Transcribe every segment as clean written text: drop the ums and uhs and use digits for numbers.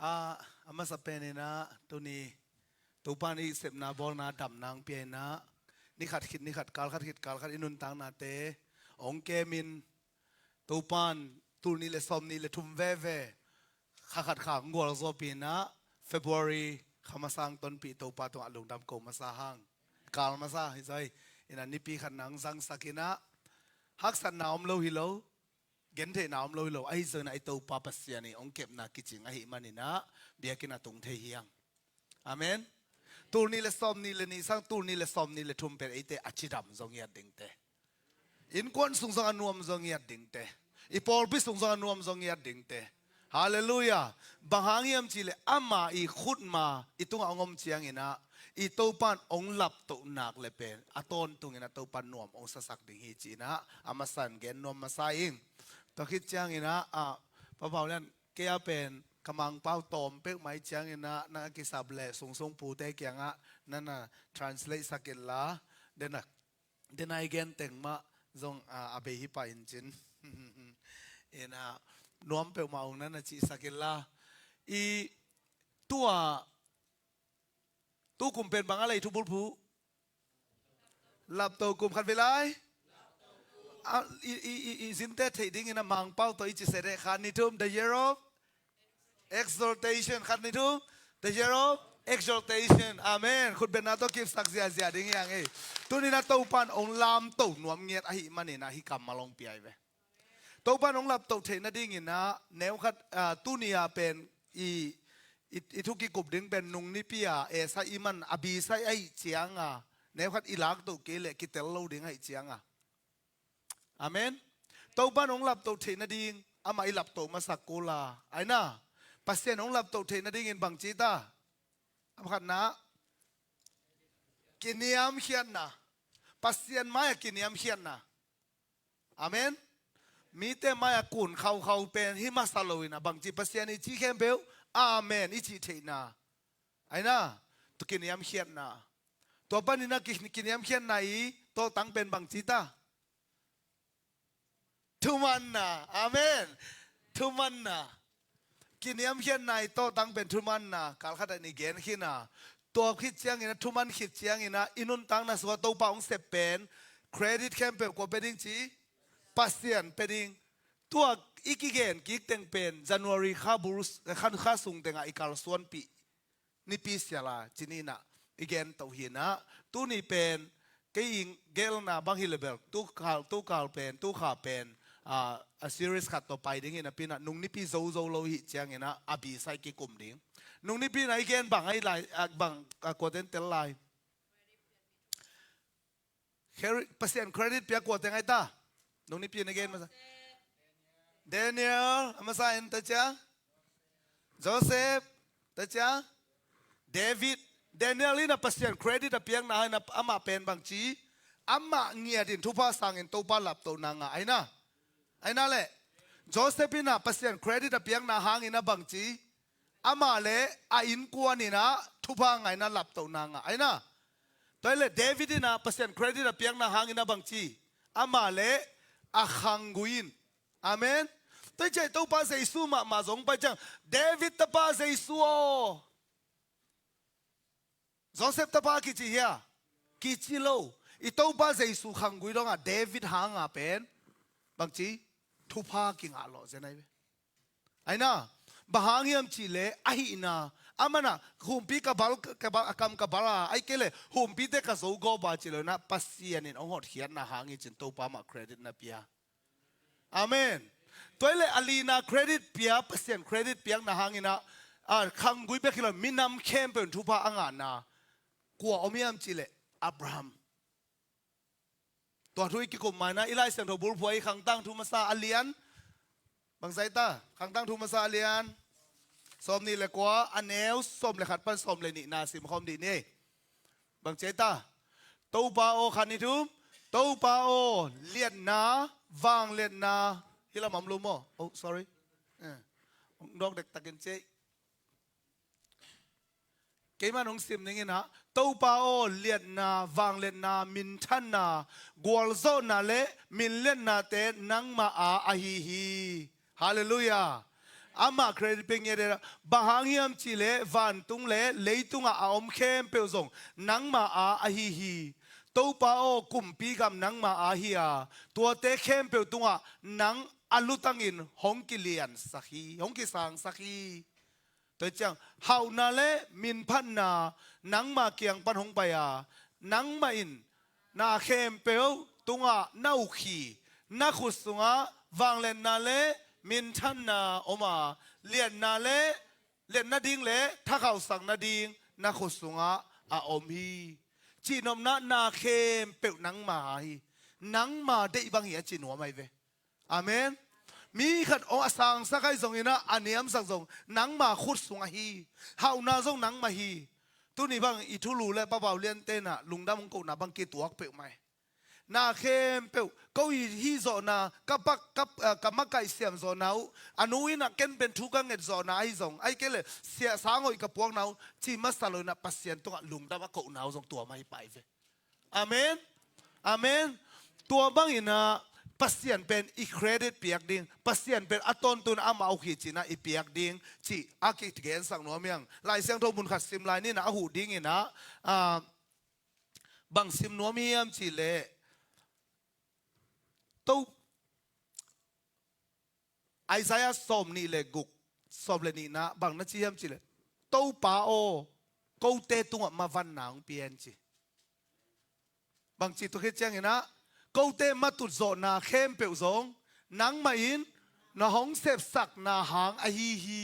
ama sa penina tuni tupani sep na bol na dam nang pia na ni khat kal khat inun tang na te ong ke min tupan tur ni le som ni le thum ve ve khat kha ngol zo pi na February khamasang ton pi tupa to alung dam ko masahang kal masa hi zai ina ni pi khat nang sang sakina hak san naom lo hi lo gen the naom lo hi lo ai zona ai tupa pasya ni ong kep na kiching ai manina biakina tung the hiang amen tur ni le som ni le ni sang tur ni le som ni le thum per ite achidam zong ya ding te in kon sung song anuam zong ya ding te I pol pi sung song anuam zong ya ding te hallelujah bahangiam chile ama I khut ma itung angom chiang ina I topan ong lap to nak le pen aton tung ina topan nuam ong sasak ding hi china amasan gen nom masaing to khit chiang ina pa paulan ke ya pen kamang pau tom pek mai chiang ina na kisab le sung sung pu te kyanga nana translate sakilla dena again teng ma zong abe hi pa injin ina nuam pe maung nana chi sakilla I tua tu kum pen bang alai tu bul pu lap to kum khat velai I zinte thei ding ina mang pau to I chi sere khan ni tum the year of exaltation khat ni tum the year of exaltation amen khut ben na to kip sak zia zia ding yang e tu ni na to pan ong lam to nuam nget a hi mani na hi kam malong pi ai ve to pan ong lap to thei na ding ina neu khat tu nia pen I thu ki kup ding ben nung ni pia e sa iman abi sai ai chianga neu khat ilak to ke le ki tel lo ding ai chianga amen to pan ong lap to thei na ding ama I lap to masakula ai na pasien ong lap to thei na ding in bang chi ta am khat na kiniam hian na pasien maya kiniam hian na amen mi te maya kun khau pen hi masaloina bang chi pasien I chi khem beu amen I chi thei na ai na to kiniam hian na to panina kiniam hian na I to tang pen bang chi ta thuman na amen thuman na kiniam hian nai to tang pen thuman na kal khat ni gen khina to khit chiang ina thuman khit chiang ina inun tang na so to pa ong sep pen credit campaign ko peding chi pasien peding tua ikigen ki teng pen January kha burus kha sung tenga ikal suan pi ni pi siala chinina igen to hina tu ni pen ke ing gel na bang hilebel tu kal pen tu kha pen a series khat to pai ding ina pina nung ni pi zo lo hi chiang ina abi sai ki kum ding nung ni pi na igen bang ai lai bang ko den tel lai pasien credit pia ko teng ai ta nung ni pi na again Daniel amasa en ta cha Joseph ta cha David Daniel ina pasien credit a piang na ama pen bang chi ama ngia din thupa sang en to pa lap to na nga ai na le Joseph ina pasien credit a piang na hang ina bang chi ama le a in kuan ina thupa ngai na lap to na nga ai na toile David ina pasien credit a piang na hang ina bang chi ama le a khanguin amen tôi chạy tôi pa giê xu mà giống bây giờ David ta pa giê xu o Joseph ta pa ki chi hia ki chi lo I tôi pa giê xu khang gui dong David hang pen bang chi thu pa ki nga lo ze nai ai na bahang hiam chi le ai na amana humpi ka bal akam ka bala ai kele humpi te ka zo go ba chi lo na pasian in ong hot hian na hangi chin to pa ma credit na pia amen toile alina credit pia pasien credit piang na hangina khang gui be kilo minam khem pen thupa anga na kwa omiam chile Abraham to thui ki ko mana ilai sem tho bul phoi khang tang thu masa alian bang sai ta khang tang thu masa alian som ni le kwa aneu som le khat pan som le ni na sim khom di ni bang chai ta to pa o khan ni thum to pa o liet na wang liet na hila mam lu mo oh sorry dog dek takin che ke ma nong sim ning ina to pa o liet na wang liet na min than na gwal zo na le min liet na te nang ma a hi hallelujah อามาเครดิตเป็นยังไงบางฮิมจิเลวันตุงเลเลยตุงอาอมเข้มเปียวซงนังมาอาฮีฮีตัวป้าโอกุมปีกับนังมาอาฮีอาตัวเตะเข้มเปียวตุงอานังอลุตังอินฮงกิเลียนสักฮีฮงกิสังสักฮีตัวจังเฮานาเลมินพันนานังมาเกียงปันฮงไปอานังมาอินนาเข้มเปียวตุงอานาอุขีนักขุดสุงอาวังเลนนาเลมินชันนาอมาเลียนนาเลเลียนนาดิงเลถ้าเขาสั่งนาดิงนาขุสุงะอาอมฮีจีนอมนาเข้มเปิวนังมาฮีนังมาได้บางอย่างจีนัวไม่เวอาเมนมีขัดองสังสักไอ้สงอินะอันนี้อันสังสงนังมาขุดสุงะฮีเฮานาสงนังมาฮีตัวนี้บางอีทุลูและป้าเบาเลียนเต้นอะลุงดำมงกุฎนะบางกีตัวเปิวไหมนาเข้มเปียวก็อีฮีโซนากับปักกับมักไก่เสียมโซนาอันนู้นน่ะเก็นเป็นทุกข์เงินโซนาไอซงไอเกลเสียสางอยกับพวกนาที่มัสลอยน่ะปัสเซียนตัวลุงดำว่ากูนาซงตัวไม่ไปเวอาเมนอาเมนตัวบางอินะปัสเซียนเป็นอีเครดิตเปียกดิ่งปัสเซียนเป็นอัตนตุนอามาเอาขีจีนะอีเปียกดิ่งที่อากิเกนสังนัวเมียงลายเสียงทบุญขัดซิมลายนี่นะหูดิ่งอินะบางซิมนัวเมียมจีเลตัวไอซายาสอมนี่เลยกุกสอบเลยนี่นะบางนัดที่ยมจีเลยตัวป้าโอกูเตตุงมาวันนางเปลี่ยนจีบางจีตัวคิดยังไงนะกูเตมาตุดโซนาเข้มเปียวซงนังมาอินนาห้องเสพสักนาหางอฮีฮี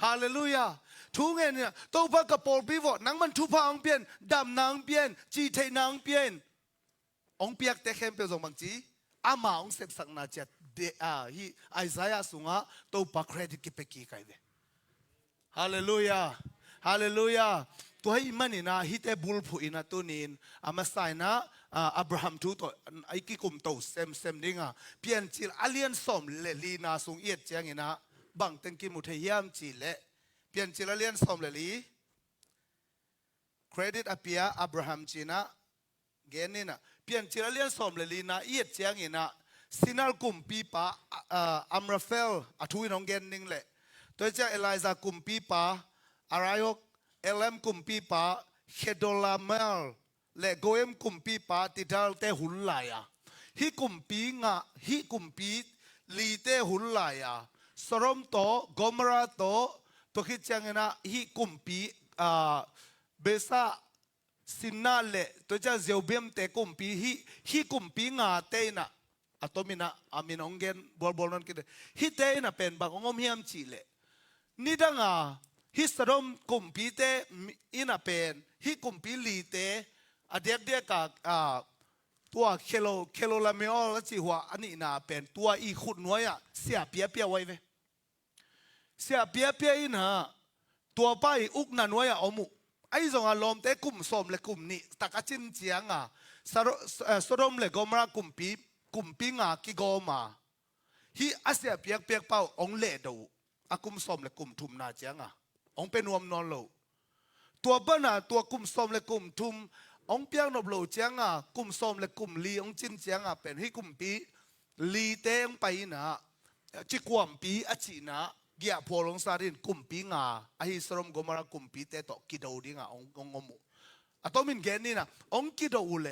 ฮาเลลูยาทุกเงี้ยเนี่ยตัวป้ากระโปรงปีวนังมันทุพางเปลี่ยนดำนางเปลี่ยนจีเทนางเปลี่ยนองเปียกเตเข้มเปียวซงบางจีอามาองเสพสังนาเจ็ดเดฮีไอซายาสุงะตัวปักเครดิตกิเปกีไกเวฮาเลลูยาฮาเลลูยาตัวให้มันนี่นะฮิตเตบุลผู้อินะตัวนี้อามาใส่นะอับราฮัมทูตัวไอ้กิกุมโตเซมดิ้งอ่ะเปลี่ยนจิลอาเลียนสมเลลีนาสุงเอียดเจียงนะบังเต็งกิมุทยามจิเลเปลี่ยนจิลอาเลียนสมเลลีเครดิตอเปียอับราฮัมจีนะเกนนี่นะเปลี่ยนจิลเลียนสอมเลยลีนะเอียดเจียงอินะสินัลกุมปีปะอัมราเฟลอทุยน้องเกนนิงเลยตัวเจ้าเอลิซากุมปีปะอารายกเอลมกุมปีปะเฮโดลาเมลและโกเอมกุมปีปะติดาลเตหุนไหลอะฮิกุมปีงะฮิกุมปีลีเตหุนไหลอะสรมโตกอมราโตตัวคิดเจียงอินะฮิกุมปีเบซ่าสินนาเลตัวเจ้าเจียวเบียมเตกุมปีฮิกุมปีงาเตนะอะตัวมินะอามินองเกนบอลนั่นกิดฮิเตนะเป็นบางองค์เฮียมจีเลนี่ดังอ่ะฮิสรมกุมปีเตอินะเป็นฮิกุมปีลีเตอะเดียกตัวเคโลลาเมอลจีหัวอันนี้นะเป็นตัวอีขุดน้อยอ่ะเสียเปียไว้เวเสียเปียอินะตัวไปอุกนันไว้อ่ะอมุไอ้ส่งอารมณ์แต่กลุ่มสมและกลุ่มนี้ตะกัจินเจียงอ่ะสรมและกอมรากลุ่มปีงากิโกมาฮีอาเซียเปียกเป้าองเล่ดูอากลุ่มสมและกลุ่มทุมนาเจียงอ่ะองเป็นนวมนอนโลตัวเปิ้ลน่ะตัวกลุ่มสมและกลุ่มทุมองเปียกนบโลเจียงอ่ะกลุ่มสมและกลุ่มลีองจินเจียงอ่ะเป็นให้กลุ่มปีลีเตงไปนะจิกวมปีอจินะเกียพอลงสารินกุมปีงาไอฮิสรมกมรากุมปีเตตกิดาวดิงาองงมุอะตอมินเกนนี่นะองกิดาวเล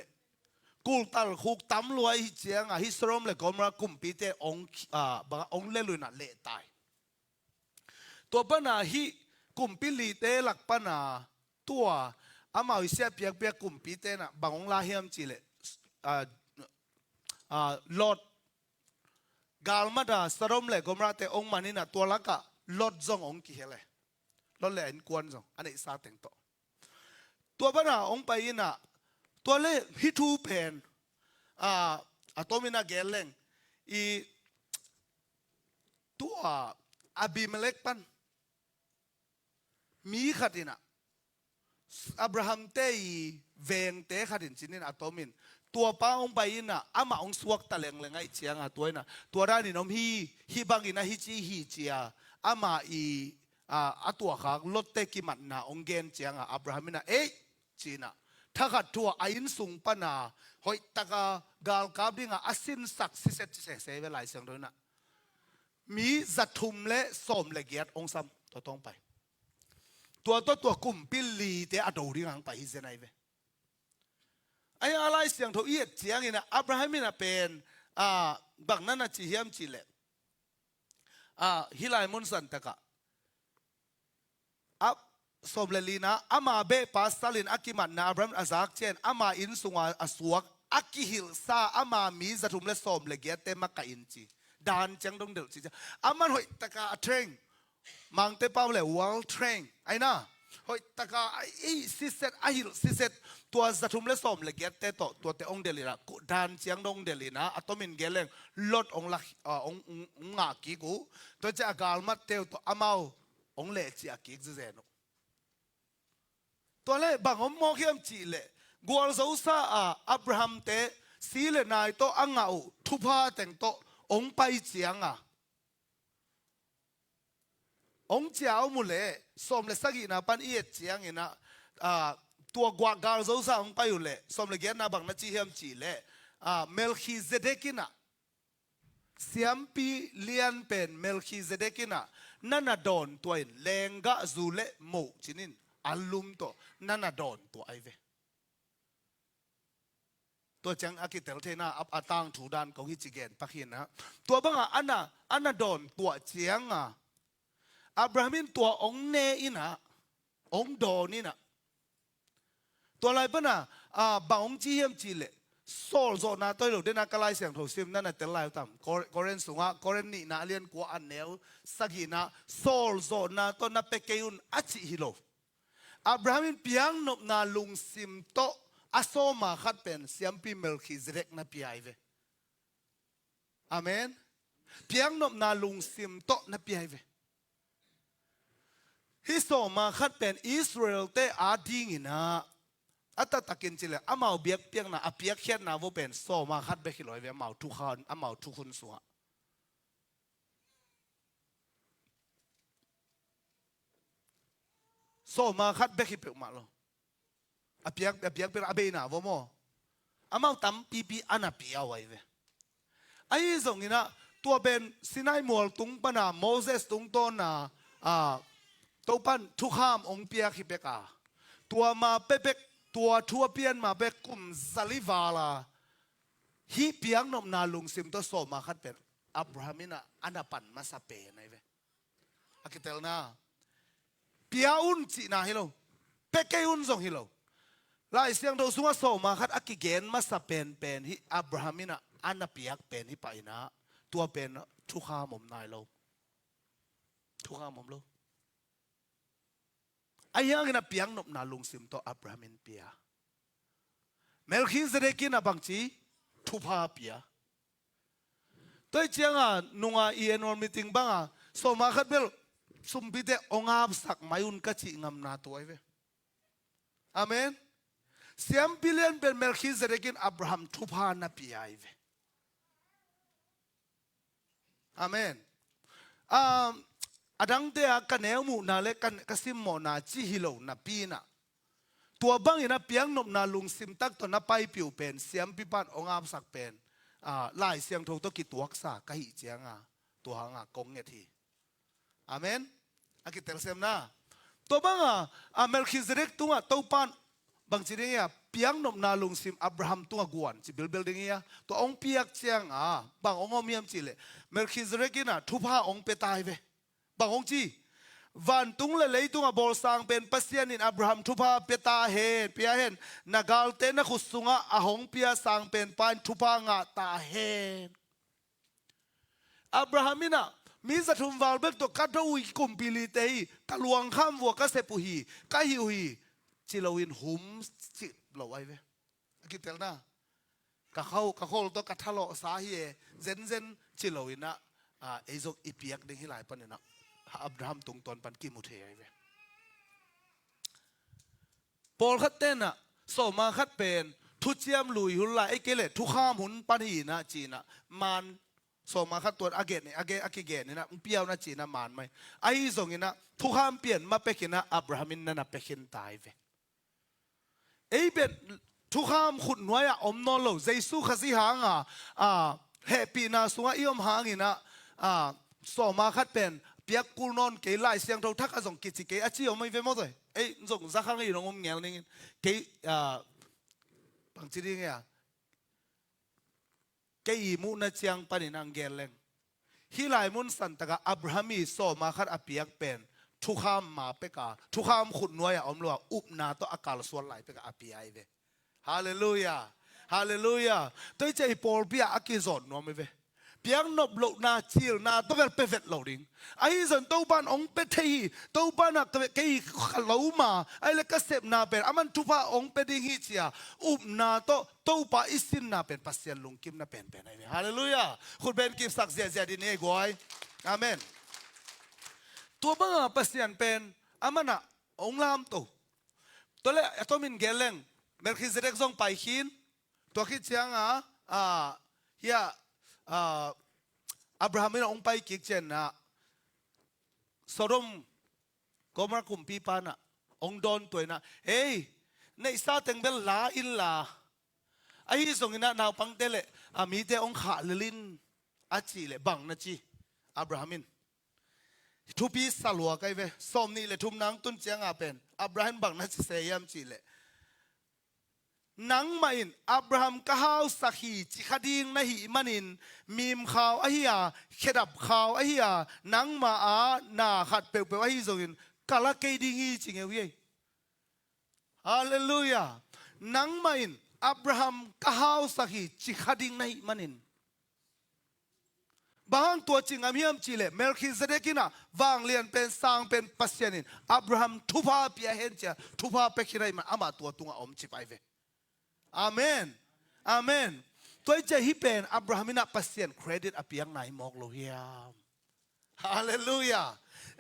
กูตัลคุกตำรวยเจียงอะฮิสรมเลกมรากุมปีเตบางองเลลุยนะเลตายตัวปนาฮิกุมปีลีเตหลักปนาตัวอามาวิเซียเปียกกุมปีเตนะบางองลาเฮียมจิเลลอดกาลมาดาสรมเลยกมราเตองมานี่นะตัวละกะลดจงองกี่เหล่ลดเลยอันกวนจงอันนี้ซาเต็งโตตัวบ้านะองไปนะตัวเล่ฮิทูเพนตัวมินาเกลเลงอีตัวอบิเมเลกปันมีขัดินะอับราฮัมเตยเวงเตขัดินจินินตัวมินตัวป้าองไปนะอามาองสวกตะเลงไงเชียงตัวน่ะตัวด้านนี้น้องฮีบางอินะฮิจีฮีเจียอามาตัวข้างลดเตกิมันนะองเกนเชียงอับราฮัมนะจีน่ะถ้าขัดตัวไอ้นสุงปนาหอยตะกากาลกาบดิ้งอาสินสักสิเซเวลาเสียงด้วยน่ะ มีจัดทุมและสมละเกียดองซ้ำตัวต้องไปตัวกลุ่มปิลลีเตอดูริงังไปฮิเซนไอเวไอ้อะไรเสียงทวีตเสียงนี่นะอับราฮัมนี่นะเป็นบักนั้นนะจีเฮียมจีเล่ฮิลายมุนสันตะกะสมเลลีนะอามาเบปาสตาลินอากิมันนะอับราฮัมอาซักเชนอามาอินสุงอาสวกอากิฮิลซาอามามีจัดทุมและสมละเกียดเตมักกะอินจีดานจังดงเดือดจีอามันหอยตะกะเทรนมังเตเป้าเลยวอลเทรนไอ้น่ะหอยตะกะไอ้ซิเซตไอ้ฮิลซิเซตตัวจัตุมเลสอมเลเกตเตโตตัวเตองเดลินะกูดานเจียงดงเดลินะอัตมินเกลงลดองลักองงากิกูตัวจะกาลมัดเตวตัวอามาองเลจีอากิกเจนตัวเล่บางอมมองเขียมจีเล่กัวลโซซาอับราฮัมเตสีเลนายโตอังเอาทุพาแต่งโตองไปเจียงองเจ้ามุเลสมเลสกินะปันเอียเจียงนะตัวกว่าการโซซาองไปอยู่เลยสมเลเกียนะบางนัดจีเฮียมจีเล่เมลคิเซเดกินะเสียมปีเลียนเป็นเมลคิเซเดกินะนั่นน่ะโดนตัวเองเลงกะซูเล่โมจินินอัลลุมตัวนั่นน่ะโดนตัวไอเวตัวจังอากิเตลเทน่าอับอาตังถูดานของฮิจิเกนปักหินนะตัวบางอันน่ะโดนตัวเจียงอับราฮัมินตัวองเนอินะองโดนี่นะตัวอะไรปะน่ะบางองจีเฮียมจีเล่โซลโซนาตัวเราเดนักไลเสียงถูกซิมนั่นน่ะเตลไลตั้มกอเรนสุงะกอเรนนี่นะเลียนกัวอันเนวสักินะโซลโซนาตัวนับเปเกยุนอัจิฮิโลอับราฮัมินเปียงนบนาลุงซิมโตอาโซมาขัดเป็นเสียมปีเมลคิเซเดกนับปีไอเวอาเมนเปียงนบนาลุงซิมโตนับปีไอเวฮิโซมาขัดเป็นอิสราเอลเตอาดิ้งนะอัตตะกินจิเลอามาเบียกเปียงนะอาเปียกเขียนนะว่าเป็นโซมาขัดเบกิลอยเวอามาทุกคนอามาทุกคนสัวโซมาขัดเบกิเปียกมาโลอาเปียกเป็นอาเบนะว่าโมอามาตั้มปีอันอาเปียไว้เวไอ้ส่งนี่นะตัวเป็นซินายมัวตุงปนาโมเสสตุงโตนะตัวปันทุกห้ามองเปียกิเปกาตัวมาเป๊กตัวทัวเปียนมาเป๊กกุมซาลิวาลาฮีเปียงนมนาลุงซิมตัวโซมาขัดเป็นอับราฮัมินะอันดับปันมาสเปนไอเวอากิเตลนาเปียอุนจีนาฮิโลเป๊กเกยุนส่งฮิโลลายเสียงตัวสุงโซมาขัดอากิเกนมาสเปนเป็นฮิอับราฮัมินะอันดับเปียกเป็นฮิไปนะตัวเป็นทุกห้ามมนายโลทุกห้ามมโลไอ้ยังนะเปียงนบนาลุงซิมโตอับราฮัมินเปียเมลคิเซเดกินะบางจีทุพาเปียตัวเจียงนุงอีเอนอลมิติงบังโซมาขัดเบลสุมพิเตองอาบสักมายุนกัจิงามนาตัวไอเวอาเมนเสียมพิเลียนเป็นเมลคิเซเดกินอับราฮัมทุพานาเปียไอเวอาเมนอดังเดียกันเนวมูนาเล็กกันกสิมโมนาจิฮิโลนาปีน่ะตัวบังอินะเปียงนบนาลุงซิมตักตัวนับไปปิวเป็นเสียมพิพันองอาบสักเป็นไล่เสียงทงตัวกิตัวกษากะหิเจียงตัวหางกงเงทีอาเมนอากิเตลเซมนาตัวบังเมลคิเซเดกตัวตัวปันบางทีเนี่ยเปียงนบนาลุงซิมอับราฮัมตัวกวนจิเบลดิ่งเนี่ยตัวองเปียกเจียงบางองอมียมจิเลเมลคิเซเดกินะทุพาองเปตายเวบางองจีวันตุงเลยตุงบอลสังเป็นปัสยานินอับราฮัมทุพาเปตาเฮนเปียเฮนนักาลเตนักขุสุงะหงเปียสังเป็นปานทุพางะตาเฮนอับราฮัมินะมีสัตุมวาลเบกตัวกัดอุยกุมปิลิเตยกลวงข้ามวัวกเสปุฮีกะฮิวฮีจิลวินหุมจิลไว้เวกิเตลนะกะเขาตัวกัดทะเลาะสาเหตุเซนจิลวินนะไอ้จกอีเปียกดึงให้หลายปันเนี่ยนะอับราฮัมตรงตอนปันกิมุเทไอเวปอลขัดเต้นโซมาขัดเป็นทุเจียมลุยหุ่นละไอ้เกล็ดทุกข้ามหุ่นปันหีนะจีนะมันโซมาขัดตัวอาเกตเนี่ยอาเกเกตเนี่ยนะเปียวนะจีนะมันไหมไอ้ส่งเนี่ยนะทุกข้ามเปลี่ยนมาเป็นนะอับราฮัมินนั่นนะเป็นตายเวไอ้เป็นทุกข้ามขุดน้อยอมนอนโลเจสุขสิหางเฮปีนาสุงอีอมหางอีนะ สอมาคัดเป็นเปียกกูนอนเกยไล่เสียงเราทักอาสงกิจเกยอาชีพไม่เว้นหมดเลยเอ้ยส่งสักครั้งอีน้องงมเงี้ยนี่เกยบางทีนี่ไงเกยมุนเชียงปนินังเกลเลงฮิไลมุนสันตะกะอับราฮัมีสอมาคัดอเปียกเป็นทุกขามมาเปกาทุกขามขุดน้อยอมลัวอุบนาตัวอากาศส่วนไหลเปกาอเปียเวฮาเลลูยาฮาเลลูยาตัวใจปอลเปียอากิจอนนัวไม่เวเพียงนบโลนาชิลนาตัวเป็นเป็ดเหล่าดิ้งไอ้ส่วนตัวบ้านองเป็ดเฮีตัวบ้านนักตัวเกยขลุ่มมาไอ้เล็กก็เสพนาเป็นอามันทุพาองเป็ดดิ้งฮิเชียอุบนาตัวป้าอิสินนาเป็นปัสเซียนลุงกิมนาเป็นไอ้เวฮาเลลูยาคุณเป็นกิมสักเสียดินเองวยอาเมนตัวบ้านปัสเซียนเป็นอามันอะองลามตัวเล่ตัวมินเกลเลงเมลคิเซเด็กส่งไปขินตัวคิดเชียงเฮียอับราฮัมไม่องไปกิกเจนนะโซโดมก็มาคุมปีปานะองโดนตัวนะเฮ้ยในซาเต็งเบลลาอินลาไอ้ส่งอินะนาวปังเตเลมีเตองขาลินอาจีเลบังนะจีอับราฮัมินทุปีสลัวกันเวสมนี่เลทุมนังตุนเจียงอาเป็นอับราฮัมบังนะจีเซียมจีเลนังมาอินอับราฮัมก็ฮาวสักฮีจิคดิงนะฮีมันินมีมข่าวไอ้เหี้ยเขดับข่าวไอ้เหี้ยนังมานาขัดเปลวไอ้เหี้ยส่งกาลเกดิงฮีจริงเว้ยฮาเลลูยานังมาอินอับราฮัมก็ฮาวสักฮีจิคดิงนะฮีมันินบางตัวจริงอามีมจีเลเมลคิเซเดกินะวางเลียนเป็นสร้างเป็นปัสยานินอับราฮัมทุพาเปียเห็นเจ้าทุพาเปคิไรมันอามาตัวตุงอมจิไปเวอาเมนอาเมนตัวใจฮิเป็นอับราฮัมินะปัสเซียนเครดิตอภิยังไหนมอกโลหิมฮาเลลูยา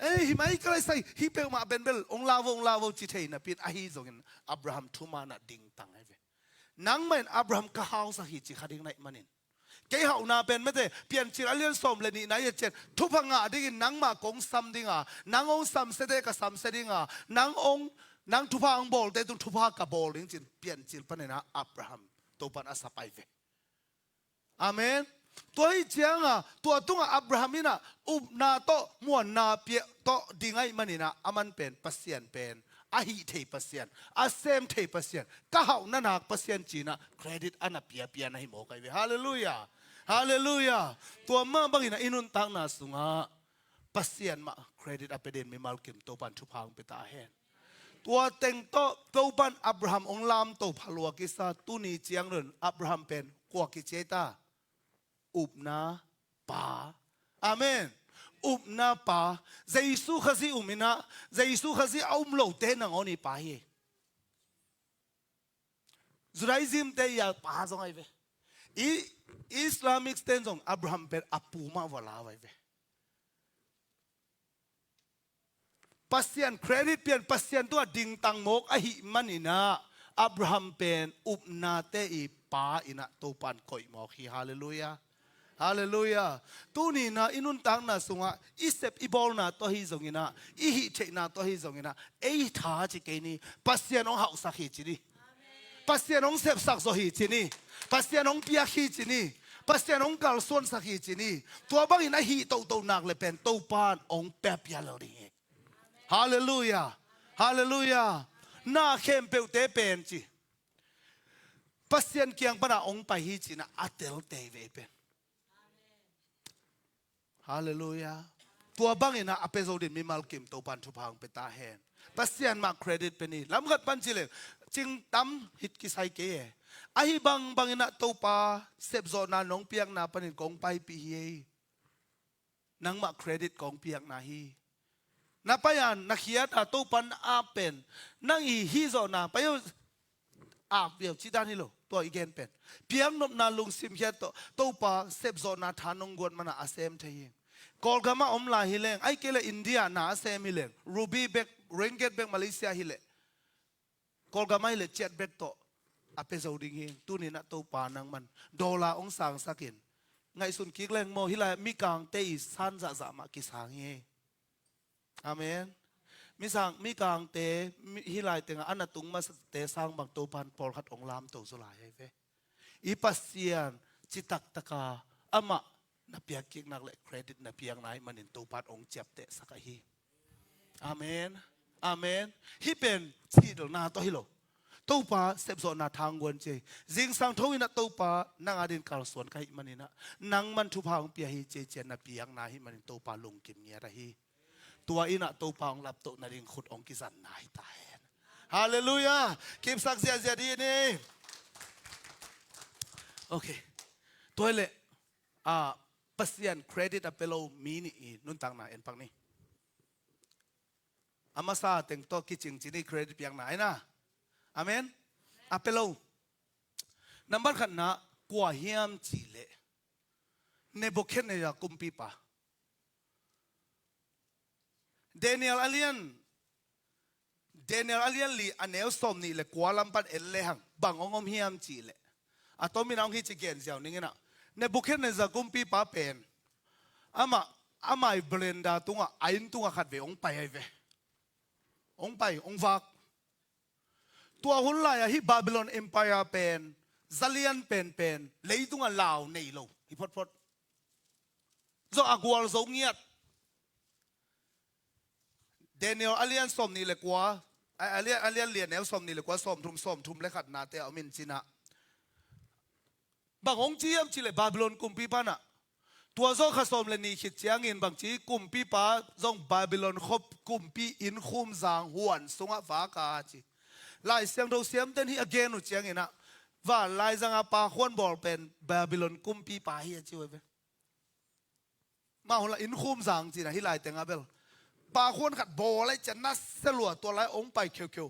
เอ้ยฮิไม่ก็เลยใส่ฮิเป็นมาเป็นเบลองลาวจิตเฮนะปิดอาฮิจงอับราฮัมทุมานะดิ่งตังไอเวนังเหมือนอับราฮัมก็ฮาวสักฮิจิขัดดิ่งไหนมันนินเกี่ยวนาเป็นไม่ได้เปลี่ยนจิตอเลียนสมเลยนี่นายเจ็ดทุพังอาดิ่งนังมากงซัมดิ่งอ่ะนังองซัมเสด็จกับซัมเสด็จอ่ะนังองนังทุพางบอลแต่ตุนทุพากับบอลจริงๆเปลี่ยนจิตปนนะอับราฮัมตัวปันอาสาไปเวอาเมนตัวที่เจียงอ่ะตัวตุงอับราฮัมนี่นะอุบนาโตมวนนาเปียโตดิ่งไอ้มันนี่นะอามันเป็นปัสเซียนเป็นอาฮิเทปัสเซียนอาเซมเทปัสเซียนก็เขานั่นหากปัสเซียนจีนะเครดิตอันน่ะเปียนะให้หมอกไอเวฮาเลลูยาฮาเลลูยาตัวเมื่อบางทีนะอินุนตังนาสุงะปัสเซียนมาเครดิตอเปเดนไม่มาลกิมตัวปันทุพางไปตาเห็นตัวเต็งโตตัวบันอับราฮัมองลามตัวพลัวกิสาตุนีเจียงเรินอับราฮัมเป็นกวกิเจตาอุบนาป่าอาเมนอุบนาป่าเจสุขสิอุมินะเจสุขสิเอาโลเตนังอนี่ป่าเฮจุไรซิมเตยาป่าจงไอเวอิสลามิกสเตนจงอับราฮัมเป็นอปูมาวลาไวเวปัสเซียนเครดิตเปลี่ยนปัสเซียนตัวดิ่งตังโมกอหิมันอินะอับราฮัมเป็นอุบนาเตอีปาอินะตัวปันคอยมอคีฮาเลลูยาฮาเลลูยาตัวนี้นะอินุนตังนะสุงะอิเซปอิบอลนะตัวฮิจงอินะอิหิเทนะตัวฮิจงอินะเอท่าจิเกนี่ปัสเซียนองหาสักฮิจินี่ปัสเซียนองเซปสักโซฮิจินี่ปัสเซียนองเปียฮิจินี่ปัสเซียนองกัลส่วนสักฮิจินี่ตัวบางอินะฮิตัวนักเลยเป็นตัวปันองเปียเปียเลย ฮาเลลูยา ฮาเลลูยาหน้าเข้มเปลวเตเป็นจีปัสเซียนเกียงปนาองไปฮีจีนะอัตเตลเตเวเป็นฮาเลลูยาตัวบางอินะอเปโซดินมีมัลกิมตัวปันทุพังเปตาเฮนปัสเซียนมาเครดิตเป็นนี่ลำกัดปันจิเลจิงตั้มฮิตกิไซเกยไอ้บางอินะตัวปาเซฟโซนาน้องเปียงนาปนินกองไปปีเฮนังมาเครดิตกองเปียงนาฮีนับไปยันนักเขียนตัวปันอาเป็นนั่งอีฮิโซนาไปอยู่อาเบียวชิดานิโลตัวอีเกนเป็นเพียงนบนาลุงซิมเขียนตัวปาเซฟโซนาทานงกวนมันอาเซมเทียงกอลกามาอมลาฮิเลงไอเกลอินเดียนาอาเซมฮิเลงรูบี้เบกเริงเกตเบกมาเลเซียฮิเลกอลกามาฮิเลเจ็ดเบกโตอาเปโซดิงเฮงตัวนี้นะตัวปานังมันดอลลาร์องสังสักินไงสุนกิกแรงโมฮิเลมีกางเตอิสันจะมากิสางเฮอาเมนมิสังมิกางเตฮิไลเตงอันนั้นตุงมาเตสังบางตัวพันปอลขัดองลามตัวสุลายเวอีปัสเซียนจิตักตะกาอามา นับเปียกกิ๊กนักเละเครดิตนับเปียกไหนมันอินตัวปัดองเจ็บเตะสักฮีอาเมนอาเมนฮิเป็นที่ดอกนาตัวฮิโลตัวปาเสพโซนาทางวนเจจิงสังทวินะตัวปานังอดินกาลสวนใครมันนี่นะนังมันทุพางเปียฮีเจเจนับเปียกนาฮิมันตัวปาลงกิมเงียระฮีตัวอินะตัวปางรับตัวนาดินขุดองกิสันนายตายฮาเลลูยาคิมสักเสียเสียดีนี่โอเคตัวเละpasien credit apelo mini nun tang na en pang ni amasa teng to kiching chini credit piang na na amen apelo number khan na kwa hiam chi le nebokhet ne ya kumpi pa Daniel alian li anel som ni le kwa lampan el le hang bang ongom hiam chi le atomi nang hi chi gen jiao ningena Nebuchadnezzar kumpi pa pen ama blenda tunga ain tunga khat ve ong pai ve ong pai ong vak tua hun la ya hi Babylon empire pen zalian pen lei tunga lao nei lo hi phot zo agwal zo ngiat Daniel alian som ni le kwa alian lian el som ni le kwa som thum le khat na te amin chinaบางองค์จีมจิเลบาบิโลนกุมปีปานะตัวโซขสมเลนีขิดเจียงอินบางจีกุมปีปาจงบาบิโลนคบกุมปีอินคุมจางหวนสุงะฟ้ากาจีลายเสียงเราเสียมเต้นที่อเกนุเจียงอินะว่าลายจังอาปาขวนบอลเป็นบาบิโลนกุมปีปาเฮียจีเว้ยมาหัวละอินคุมจางจีนะที่ลายเต็งอาเบลปาขวนขัดบอลเลยจะนัสสลัวตัวลายองไปเขียว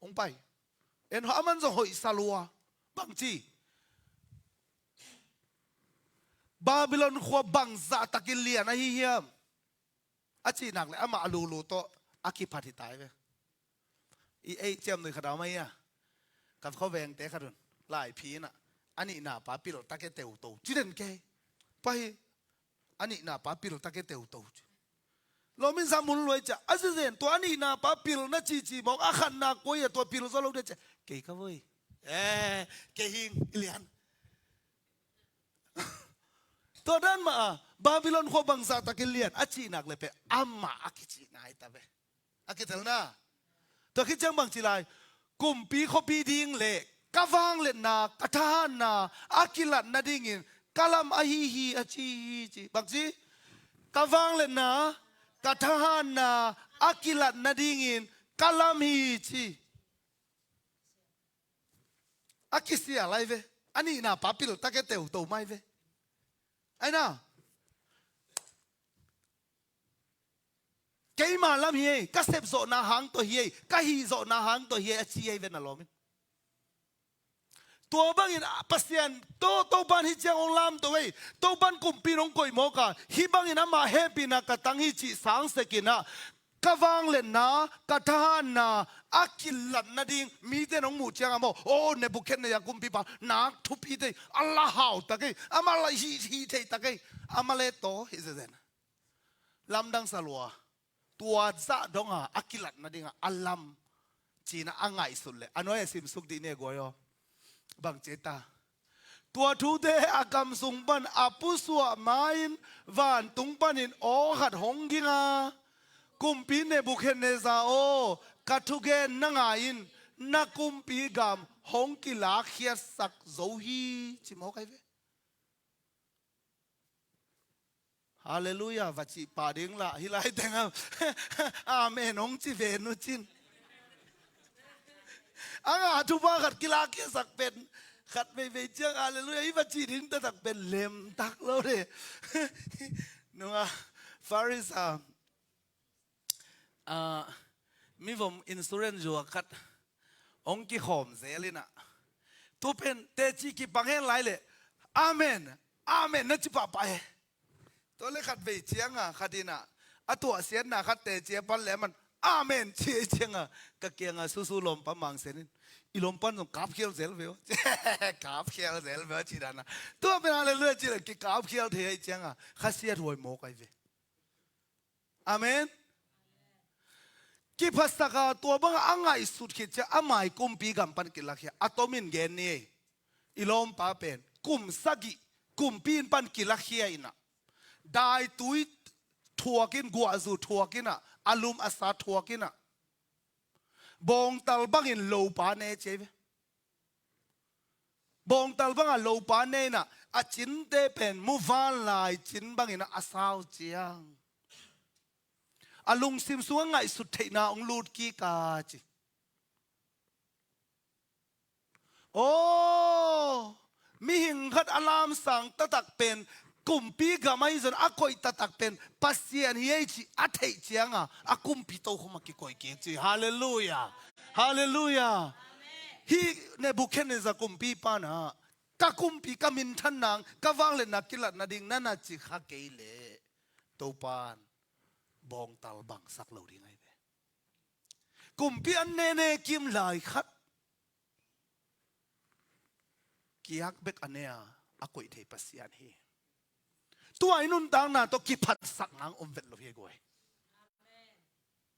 องไปเอ็นหัวมันจะหอยสลัวบางจีบาบิโลนขวบังซาตะกิเลียนะเฮียมอาชีนักเลยอามาลูโตอากิพัทิตายไปไอเจมหนึ่งขดาวไม่อะกับเขาแวงเตะขดุนหลายพีน่ะอันนี้น่ะป้าปิโลตะเกเตวโตจีเด่นแกไปอันนี้น่ะป้าปิโลตะเกเตวโตเราไม่สามุนรวยจ้ะอาเซนตัวอันนี้น่ะป้าปิโลน่ะจีบอกอาขันน่ะกุยตัวปิโลจะลงได้จ้ะเก๋ก็เว้ยเก๋หิงอิเลียนตัวนั้นมาบาบิโลนขวบังซาตะกิเลียนอาชีนักเลยไปอามาอากิจีนายตาเวอากิเทลนาตัวคิดจังบางจีไลกุมปีขบีดิ้งเละกะฟังเล่นนากะทานนาอากิลัดนาดิ้งินกะลำอาฮีอาชีจีบางจีกะฟังเล่นนากะทานนาอากิลัดนาดิ้งินกะลำฮีจีอากิเสียอะไรเวอันนี้น่ะป้าปิลตะเกเตวโตไม่เวไอ้น่ะเกี่ยมาลำเฮียก็เสพโซนาหังตัวเฮียก็ฮีโซนาหังตัวเฮียอาชีพเวนัลลอมิตัวบางอินปัสยันตัวบ้านฮิเจงองลามตัวเว้ยตัวบ้านกุมปีน้องกอยโมกาฮิบางอินมาเฮปีนักตังฮิจิสังเสกินะกะวังเล่นนะกะทานนะอากิลันนาดิงมีแต่น้องหมูเจียงอ่ะโมโอ้เนบุเคนเนี่ยกุมปีปานักทุบพีเตอัลลาฮาวตะเกอามาลาฮีเตตะเกอามาเลโตฮิเซเซนลำดังสลัวตัวจ่าดงอ่ะอากิลันนาดิงอ่ะอัลลัมจีน่าอ่างไงสุดเลยอันนั้นสิมสุกดีเนี่ยกวยบางเจตาตัวทุเดอากำสุงปันอาปุสวะไม้วันตุงปันินโอหัดหงกิงากุมปีเนบุเคนเนซาโอกัทุเกนนังอินนักกุมปีกามหงกิลาเขียสักโซฮีจิมอกไอเวฮาเลลูยาวัชิปาดิงละฮิไลแต่งอาเมนองจิเวนุจินอ่างทุบาขัดกิลาเขียสักเป็นขัดไม่เจียงฮาเลลูยาฮิวัชิดิงแต่ตักเป็นเลมตักแล้วเด้นัวฟาริสมีผมอินสูเรนจัวคัดองค์กิขอมเซลินะตัวเป็นเตจิกิปังเฮนไลเลยอาเมนอาเมนนั่นจิปะไปตัวเล็กขัดเวเจียงอ่ะขัดดินะอ่ะตัวเสียนนะขัดเตเจียปันแล้วมันอาเมนเจียงอ่ะกะเกียงอ่ะสู้ลมปังมังเซนินอีลมปันต้องกราบเขียวเซลเวลกราบเขียวเซลเวลจีดานะตัวเป็นอะไรเลื่อยจีเลยกิกราบเขียวเทียเจียงอ่ะข้าเสียรวยโมกไอเวอาเมนกิพัสกาตัวบังอ่างไงสุดขีดจะอ่ำไม่กุมปีกัมปันกิลักเฮียอะตอมินเกนนี่อีลอมป้าเป็นกุมสกิกุมปีนปันกิลักเฮียอินะ ได้ตุยทัวกินกัวจูทัวกินอ่ะอาลุมอาสาทัวกินอ่ะบงตัลบังอินโลปาเนเจฟบงตัลบังอ่ะโลปาเนน่ะอาจินเตเป็นมูฟานไลจินบังอินอาสาวเจียงอาลุงซิมสวงไงสุดเทนาองลูดกีกาจิโอ้มีหิงขัดอารามสังตะตักเป็นกุมปีกาไม่จนอากอยตะตักเป็นปัสเซียนเฮียจีอัฐเจียงอ่ะอากุมปีโตขมากิกอยเกจีฮาเลลูยาฮาเลลูยาฮีเนบุเคเนซากุมปีปานะกะกุมปีกามินทันนางกะวังเลนักกิลัดนาดิงนั่นน่ะจิฮักเกเลโตปานบองตัลบังสักเหล่าดีไงเบกุมปีอันเนเนกิมลายขัดกิยักเบกอันเนียอากอยเทปัสยานเฮตัวไอ้นุ่นต่างน่ะต้องกิพัดสักนางอมเวทเราเฮกวย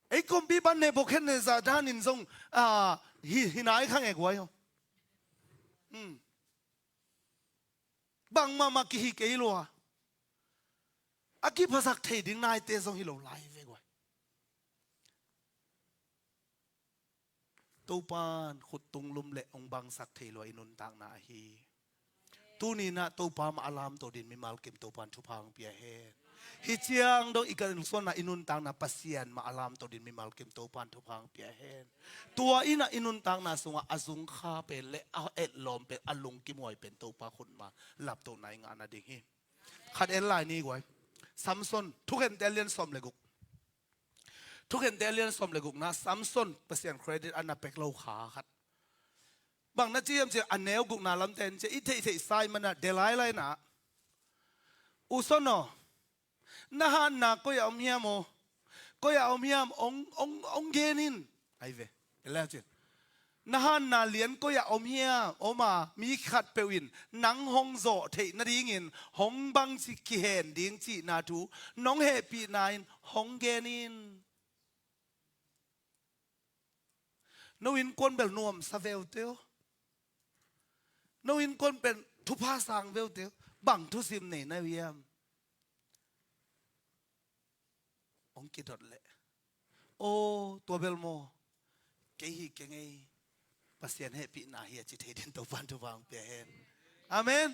ไอ้กุมปีบันเนบุกเห็นเนซาดานินทรงหินายข้างเอกวยบางมากิฮิเกยลัวอากิภาษาเทดิ้งนายเตซงฮิโลไลเวกวยตูปานขุดตุงลุมเละองบังสักเทลอยนุนต่างนาฮีตูนี่นะตูปามอารามตัวดินมีมาลเก็มตูปานทุพังเปียเฮฮิเจียงดงอีกการส่วนน่ะอินุนต่างนาปัสเซียนมาอารามตัวดินมีมาลเก็มตูปานทุพังเปียเฮตัวอินะอินุนต่างนาสงอาซุงคาเป็นเละเอ็ดลมเป็นอลุงกิมวยเป็นตูปาคนมาหลับตัวไหนงานนาดิฮิขัดเอ็นไลน์นี่กวยซัมซอนทุกเห็นเตเลียนสมเลยกุกทุกเห็นเตเลียนสมเลยกุกนะซัมซอนเปอร์เซ็นต์เครดิตอันนั้นเป็กเล่าขาขัดบางนาจีมเจอันเนวกุกนาลำเต็นเจอิเทอิไซมันนะเดลายเลยนะอุศนนะฮันนะก็อย่าอมเฮียโมก็อย่าอมเฮียมองเกนินไอเวเอลเจนะฮันนะเลียนก็อย่าอมเฮียโอมามีขัดเปวินนังฮงโซเทนาดีงินฮงบังสิกิเฮนดิงจีนาทูน้องเฮปีนายฮงเกนินนวินคนเบลนวมซาเวลเตียวนวินคนเป็นทุพาสังเวลเตียวบังทุสิมเนนเวียมองกิดดเละโอ้ตัวเบลโมเกฮิเกงไอปัสเซียนเฮปีนาเฮียจิตเฮดินตัวฟันทุวังเปียเฮนอาเมน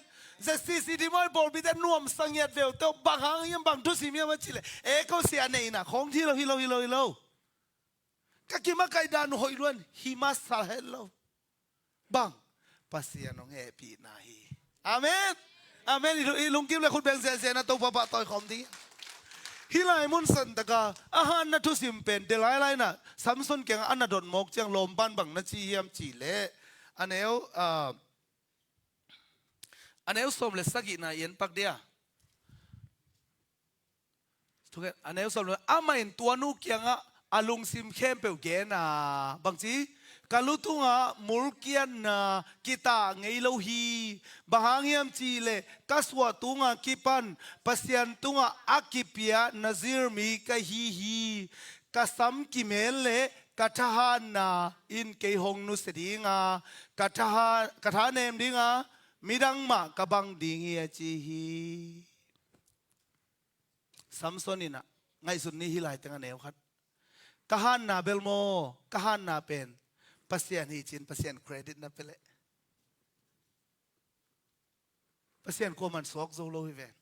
เจสซี่ซีดีมอยบอลบิดนวมสังเกตเวลเตียวบังหางยังบังทุสิมยังมาจิเลเอก็เสียเนนะของที่เราฮิโลก็กิมาไกดานหอยล้วนฮิมาสาเฮลโลบังปัสยานองเฮปีนาฮีอาเมนอาเมนอีลุงกิมเลยคุณเบงเซนะตัวปะต่อยคอมทีฮิไลมุนสันตะกาอาหารนัทุสิมเป็นเดลายไลนะซัมซุนเก่งอันนัดดมกจังลมบ้านบังนัจีเฮียมจีเล่อันเอวสมเลสกินาเย็นปักเดียทุกอันเอวสมเลอามาเห็นตัวนูเกียงอาลุงซิมเข้มเปลเกนะบางทีกาลุตุงะมุลเกียนนะกิตาไงโลฮีบางยามจีเลกัสวะตุงะกิปันปัสยันตุงะอากิเปียนาซิร์มีกะฮีกัสัมกิเมลเลกัทหานาอินเกยฮงนุสดิงะกัทหาเนมดิงะมิดังมากะบังดิงเฮียจีฮีซัมซอนินะไงสุดนี้ฮิไลตังเนวครับกะฮันนาเบลโมกะฮันนาเป็นปัสยานฮีจินปัสยานเครดิตนะเปล่ปัสยานก็มันสวกโซโลฮิเวน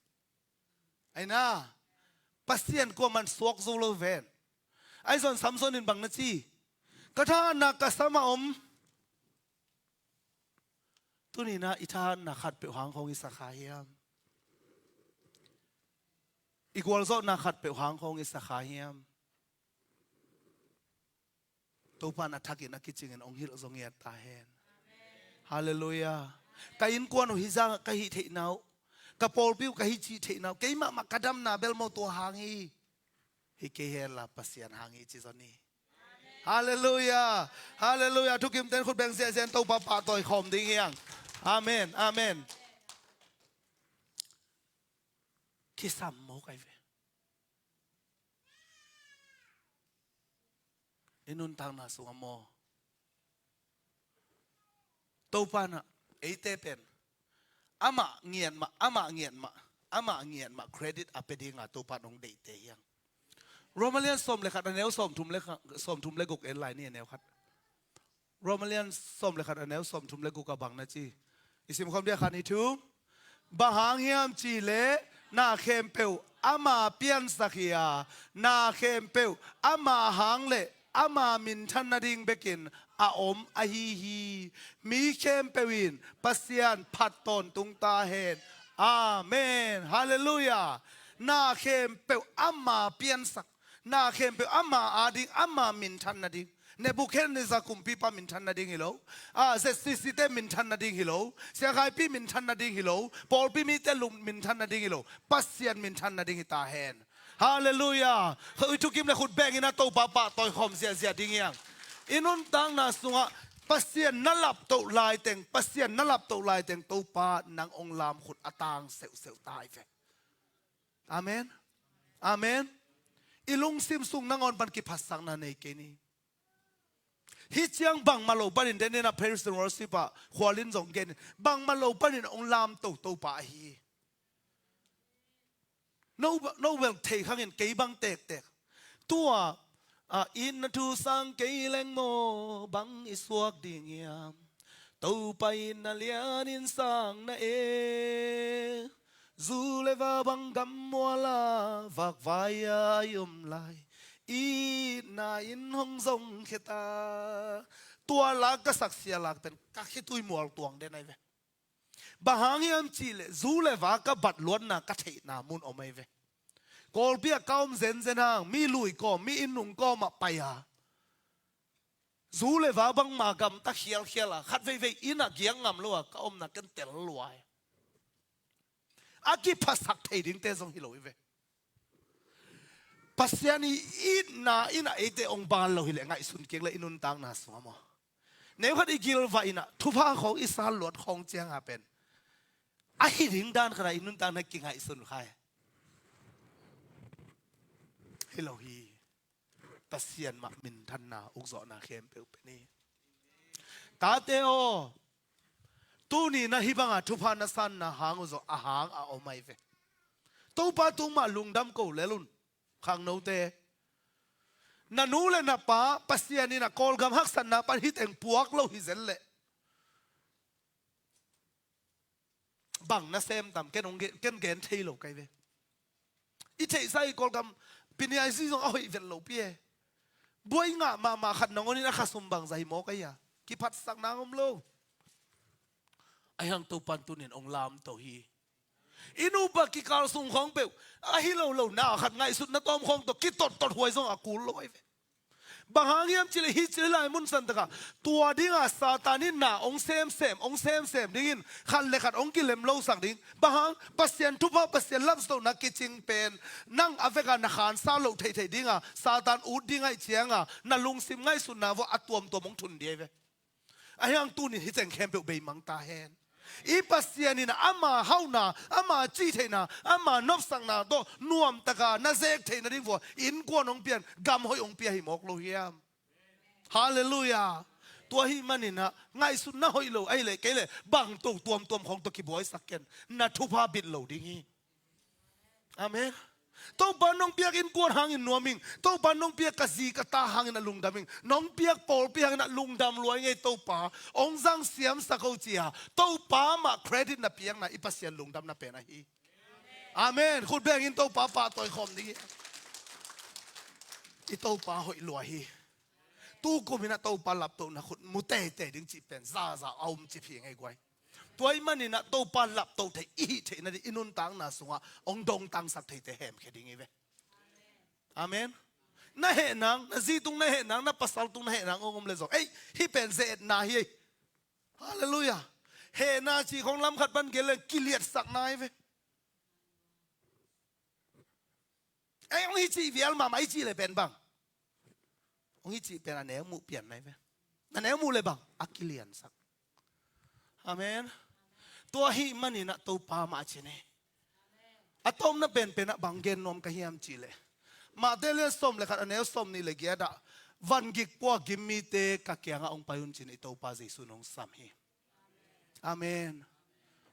ไอ้น่าปัสยานก็มันสวกโซโลฮิเวนไอ้ส่วนซัมซอนินบังนะจีกะทานักกะสมาอมตัวนี้นะอิทานนักขัดเปหางของอิสขายามอีกวันโซนักขัดเปหางของอิสขายามตัวพานักทักินักกิจเงินองค์ฮิโรซงเงียตาเฮนฮาเลลูยาใครอินกวนฮิซังใครฮิเทนาวกับปอลปิวใครฮิจีเทนาวใครมากระดำนาเบลโมตัวหางฮิเกเฮลาปัสยานหางฮิจิซอนีฮาเลลูยาฮาเลลูยาทุกคิมเต็นคุณแบงเซียเซนตัวปะปะต่อยคอมดิ้งยังอาเมนอาเมนคิดซ้ำโมกไอเวอินุนทางนาสุงโมตัวปานะเอเตเป็นอามาเงียนมา อามาเงียนมาเครดิตอเปดีงาตัวปานองเดเตียงโรมาเลียนสมเลยขัดอันแนวสมทุมเลยสมทุมเลยกุกเอ็นไลน์นี่แนวขัดโรมาเลียนสมเลยขัดอันแนวสมทุมเลยกุกกบังนะจีอิสิมคำเดียขันนี่ทุมบางหางเฮียมจีเลนาเข้มเปียวอามาเปียนสักยานาเข้มเปียวอามาหางเลอามามินทันนาดิงเบกินอาอมอาฮีมีเข้มเปีวินปัสยานพัดตนตุงตาเห็นอาเมนฮาเลลูยานาเข้มเปียวอามาเปียนสักนาเข้มเปียวอามาอาดิงอามามินทันนาดิงเนบุเคเนซาคุมปีปามินทันนาดิงฮิโลเซซิซิเตมินทันนาดิงฮิโลเสียกายปีมินทันนาดิงฮิโลปอลปีมิเตลุมมินทันนาดิงฮิโลปัสเซียนมินทันนาดิงฮิตาเฮนฮาเลลูยาเขาอุทุกิมเลขุดแบงอินาโตปาปาตอยคอมเสียดิงยังอินุนตังนาสุงะปัสเซียนนั่นหลับโตลายเต็งปัสเซียนนั่นหลับโตลายเต็งโตปานางองลามขุดอตางเซลตายเฟอาเมนอาเมนอิลุงซิมซุงนางอนปันกิพัสสังนาเนเกนีฮิเจียงบังมาโลปันินเดนนะเพริสต์วอร์สิปะขวาลินสองเกนบังมาโลปันินองลามโตปะฮีโนเวลเทขังเงินเกยบังเตกตัวอินทูสังเกยเลงโมบังอิสวกดิ่งยามตัวไปนาเลียนินสังนาเอซูเลวาบังกัมมัวลาวักวายยุมไลอีนาอินหงทรงเขตาตัวลักก็สักเสียลักเป็นกักขี้ตุยมัวตวงได้ไหนเวบางหางยามจีเลซูเลวาก็บัดล้วนน่ะก็เทนามุนออกมาเวกอลเปียก้าวเซนเซนางมีลุยก็มีอินนุงก็มาไปฮะซูเลวาบังมากำตะเขียละขัดเวอินักเกียงงำลัวก็อมนักกันเตลลัวอากิพัสักเทดิงเตซงฮิโลเวปัสยานีอินาเอเตองบาลเราฮิเลงไงสุนเก่งเลยอินุนตังนาสวมเนื้อขัดอีกิลวาอินะทุพาของอิสราเอลของเจียงอาเป็นไอหิงด้านขณะอินุนตังนักกิ่งไงสุนใครฮิโลฮีปัสยานมามินทันนาอุกษนาเข้มเปลเป็นนี่ตาเตโอตูนี่นะฮิบังอาทุพานาสันนะหางอุกษอาหางอาอไม่เวตูปาตุมาลุงดำกูเลลุนขังโนเตนันูเลนะป้าปัสยานีนะกอลกำฮักสันนะปันฮิตเองปวกโลหิเซนเลบังนะเซมตามเกนองเกนเทโลไกเวอิเทใส่กอลกำปินีไอซีซงเอาอีเวนโลเปียบวยงะมาขัดน้องนี่นะขัดสมบังใจหมอกายะกิพัดสักนางอมโลไอหังตัวปันตุนินองลามตัวฮีอินูบกิการสุงของเปลวอาฮิโลโลน่าขัดไงสุดนะต้อมของตัวกิตดหวยซงอากูลอยบางหางยามจิเลฮิจิเลไลมุนสันตะกะตัวดิ้งอาซาตานินน่าองเซมดิ้งขันเลขัดองกิเลมโลสักดิ้งบางหางปัสเซียนทุบปัสเซียนลับสโตนักกิจิงเป็นนั่งอเวกันนักขันซาโลเทดิ้งอาซาตานอูดดิ้งไอเชียงอานั่ลุงซิมไงสุดนะว่าอัตตัวมงทุนเดียวไอ้ยังตูนี่ฮิเจงเข้มเปลวเบมังตาเฮนอีปัสยานีนะอามาเฮานาอามาจีเทนาอามา นบสังนาโตนวมตะกานาเซกเทนาดิฟัวอินกวนองเปียนกำหอยองเปียหิมอกโลเฮียมฮาเลลูยาตัวหิมันนี่นะไงสุดนะหอยโลไอเลยเกเลยบังตัวของตัวกิบอยสักเกนนาทุพาบิดโลดิ้งอาเมนตัวปานน้องเปียกอินกวนหางอินนัวมิงตัวปานน้องเปียกกะซีกะตาหางอินลุงดำมิงน้องเปียกปอลเปียกน่ะลุงดำรวยไงตัวป้าองซังเสียมสักเขาเจียตัวป้ามาเครดิตน่ะเปียกน่ะอีปัสเซียนลุงดำน่ะเป็นอะไรอาเมนคุณแบ่งอินตัวป้าตัวคอมนี้อีตัวป้าหอยรวยตู้กูมีน่ะตัวป้าหลับตัวน่ะคุณมุเตดึงจีเป็นซาเอามจีเพียงไงกวยตัวมันนี่นะตัวปันหลับตัวเทอีเทนั่นอินุนตังน่ะสงะองดงตังสักเทเทแหมแค่ดิ้งเว้อาเมนน่าเห็นนังน่าซีตุงน่าเห็นนังน่าปัสสาวะตุงน่าเห็นนังองค์เลยสองเอ้ยฮิเป็นเศษนาฮีฮาเลลูยาเฮนาจีของลำขัดบันเกลเลยกิเลสสักนายเว้ไอ้องค์ฮิจีเวียลมาไม่จีเลยเป็นบังองค์ฮิจีเป็นอันไหนมูเปลี่ยนไหมเว้อันไหนมูเลยบังอักกิเลสสักอาเมนตัวหิมันนี่นะตัวปามาเชเนอะตอมน่ะเป็นนะบังเกนนอมกะเฮียมจีเลมาเตเลสมเลยขัดอันเนลสมนี่เลยเกียดะวันกิกปัวกิมมีเตกะเกียงองปายุนจีนตัวปาเจสุนองสัมฮีอาเมน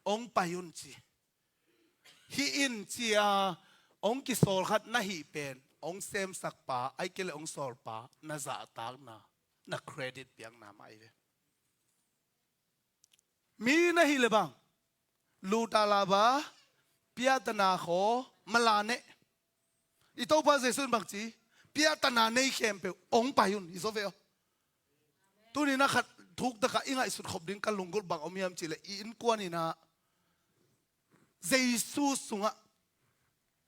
องปายุนจี hi in chia ong ki sol khat na hi pen ong sem sak pa ai ke le ong sol pa na za tak na credit piang na mai ve mi na hi le bang lu ta la ba pia ta na kho malane i to pa se sun bang chi pia ta na nei khem pe ong pa yun i so ve tu ni na khat thuk ta ka ingai sut khop ding ka lungul bang omiam chi le in kwani na Jesus sunga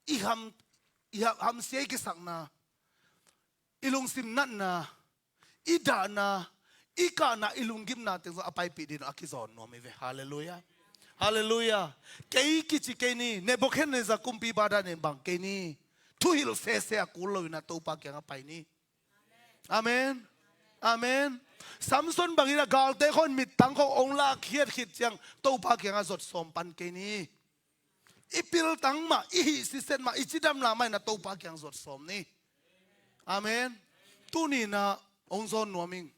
iham sei ki sang na ilung sim nat na ida na ika na ilung gim na te apai pi din akizon no me ve hallelujah hallelujah kei ki chi kei ni nebokhen ne za kumpi bada ne bang kei ni thu hil se se akulo na to pa kyang apai ni amen amen samson bangina galte khon mit tang ko ong la khiat khit chang to pa kyang azot som pan kei ni ipil tang ma ihi sisen ma ichidam la mai na to pa kyang zot som ni amen tu ni na ong zon nuaming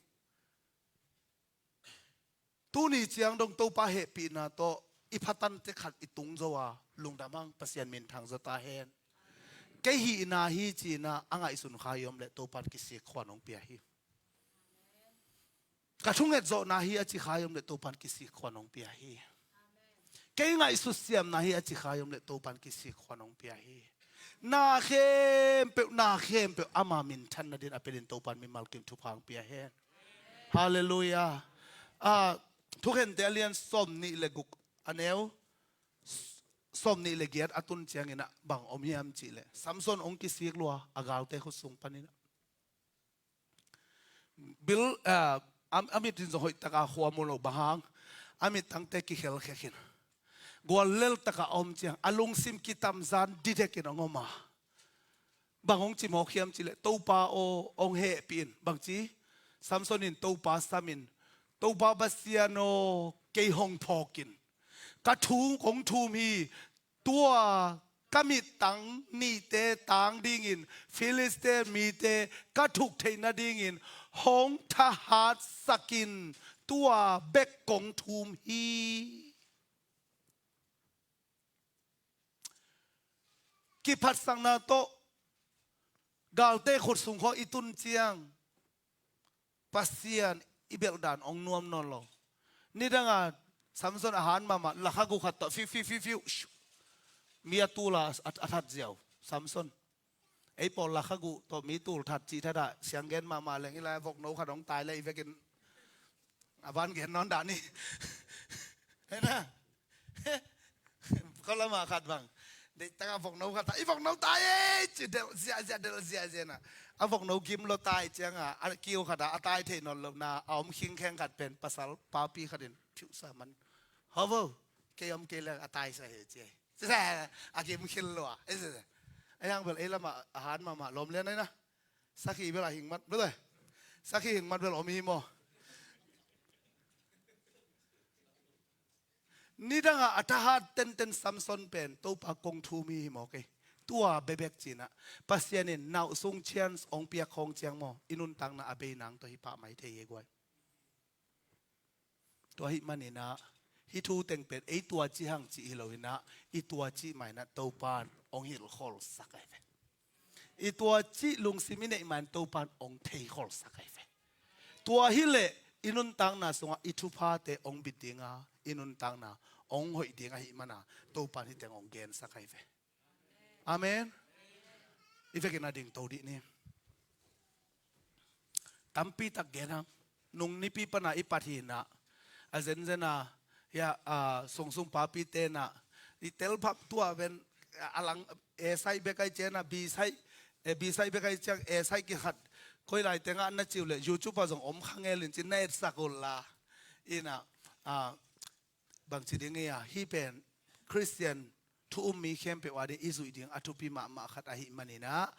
tu ni chiang dong to pa he pi na to ipatan te khat itung zowa lungdamang pasian min thang zota hen ke hi na hi chi na anga isun khayom le to pan ki si khwanong pia hi ka thunget zo na hi achi khayom le to pan ki si khwanong pia hi ke ngai su siam na hi achi khayom le to pan ki si khwanong pia hi na khem pe ama min than na din apelin to pan mi malkim thu phang pia hen hallelujah thu hen te alian som ni le guk aneu som ni le giat atun chiang ina bang omiam chi le samson ong ki sik lua agal te khu sung panina bil amit tin zo hoi taka huamulo bahang amit tangte ki khel khekhin gwalel taka om chiang alung sim kitam zan didekin ongoma bangong chi mo khiam chi le topa o ong he pin bang chi samson in topa samin topa basiano ke hong phokin ka thu kong thu mi tua kamit tang ni te tang ding in philistine mi te ka thuk theina ding in hong tha hat sakin tua bek kong thum hi ki phat sang na to galte khut sung kho itun chiang pasian ibel dan ong nuam non lo ni danga samson ahan mama lakhagu khat to fi mia tula athat jiao samson ei pol lakhagu to mi tul that chi thada siangen mama leng ila vok no khadong tai le ivekin avan gen non da ni he na ko la ma khat bang de ta vok no khat i vok no tai chi de zia na a vok no kim lo tai chiang a kiu khada a tai the non lo na om khing kheng khat pen pasal pa pi khatin phiu sa man hawo ke om ke la a tai sa he che sa a kim khil lo a ayang bel elama ahan mama lom len na sakhi bela hing mat bele sakhi hing mat bel om hi mo ni danga atahat ten samson pen to pa kong thu mi mo ke tua bebek china pasianin nau sung chance ong pia khong chiang mo inun tang na abe nang to hi pa mai the ye gwai to hi manina hi thu teng pen ei tua chi hang chi hiloina i tua chi mai na to pan ong hil khol sakai ve i tua chi lung simine man to pan ong thei khol sakai ve tua hi le inun tang na sunga i thu pha te ong bitinga inun tang na ong hoi dinga hi mana to pan hi teng ong gen sakai ve amen ifekina ding to di ni tampi tak genang nung ni pi pana ipathi na azen zena ya song papi te na i tel phap tua ven alang esai bekai chena bisai bekai chang esai ki khat koi lai tenga na chiule youtube pa jong om khangel in chin na sakul la ina bang chiding ya hi pen christian thu mi khem pe wadi izui ding atupi ma khat a hi manina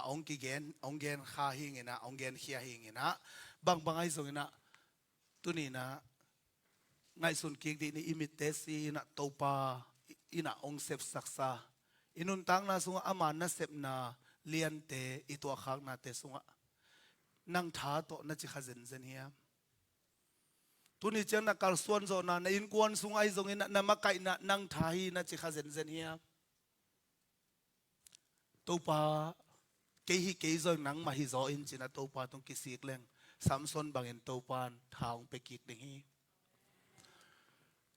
ong ki gen kha hingena ong gen khia hingena bang ai zongina tunina ngai sun ki di ni imitesi na topa ina ong sep saksa inun tang na sunga ama na sep na lian te itwa khak na te sunga nang tha to na chi khazen zen hiya tuni chana kal suan zo na in kuan sungai zong in na makai na nang tha hi na chi khazen zen hiya ตัวป้าเกี่ยเจอหนังมาฮิโซอินจินะตัวป้าต้องกิสิกเลงซัมซอนบางเห็นตัวป้าทางไปกิกดิ่งฮี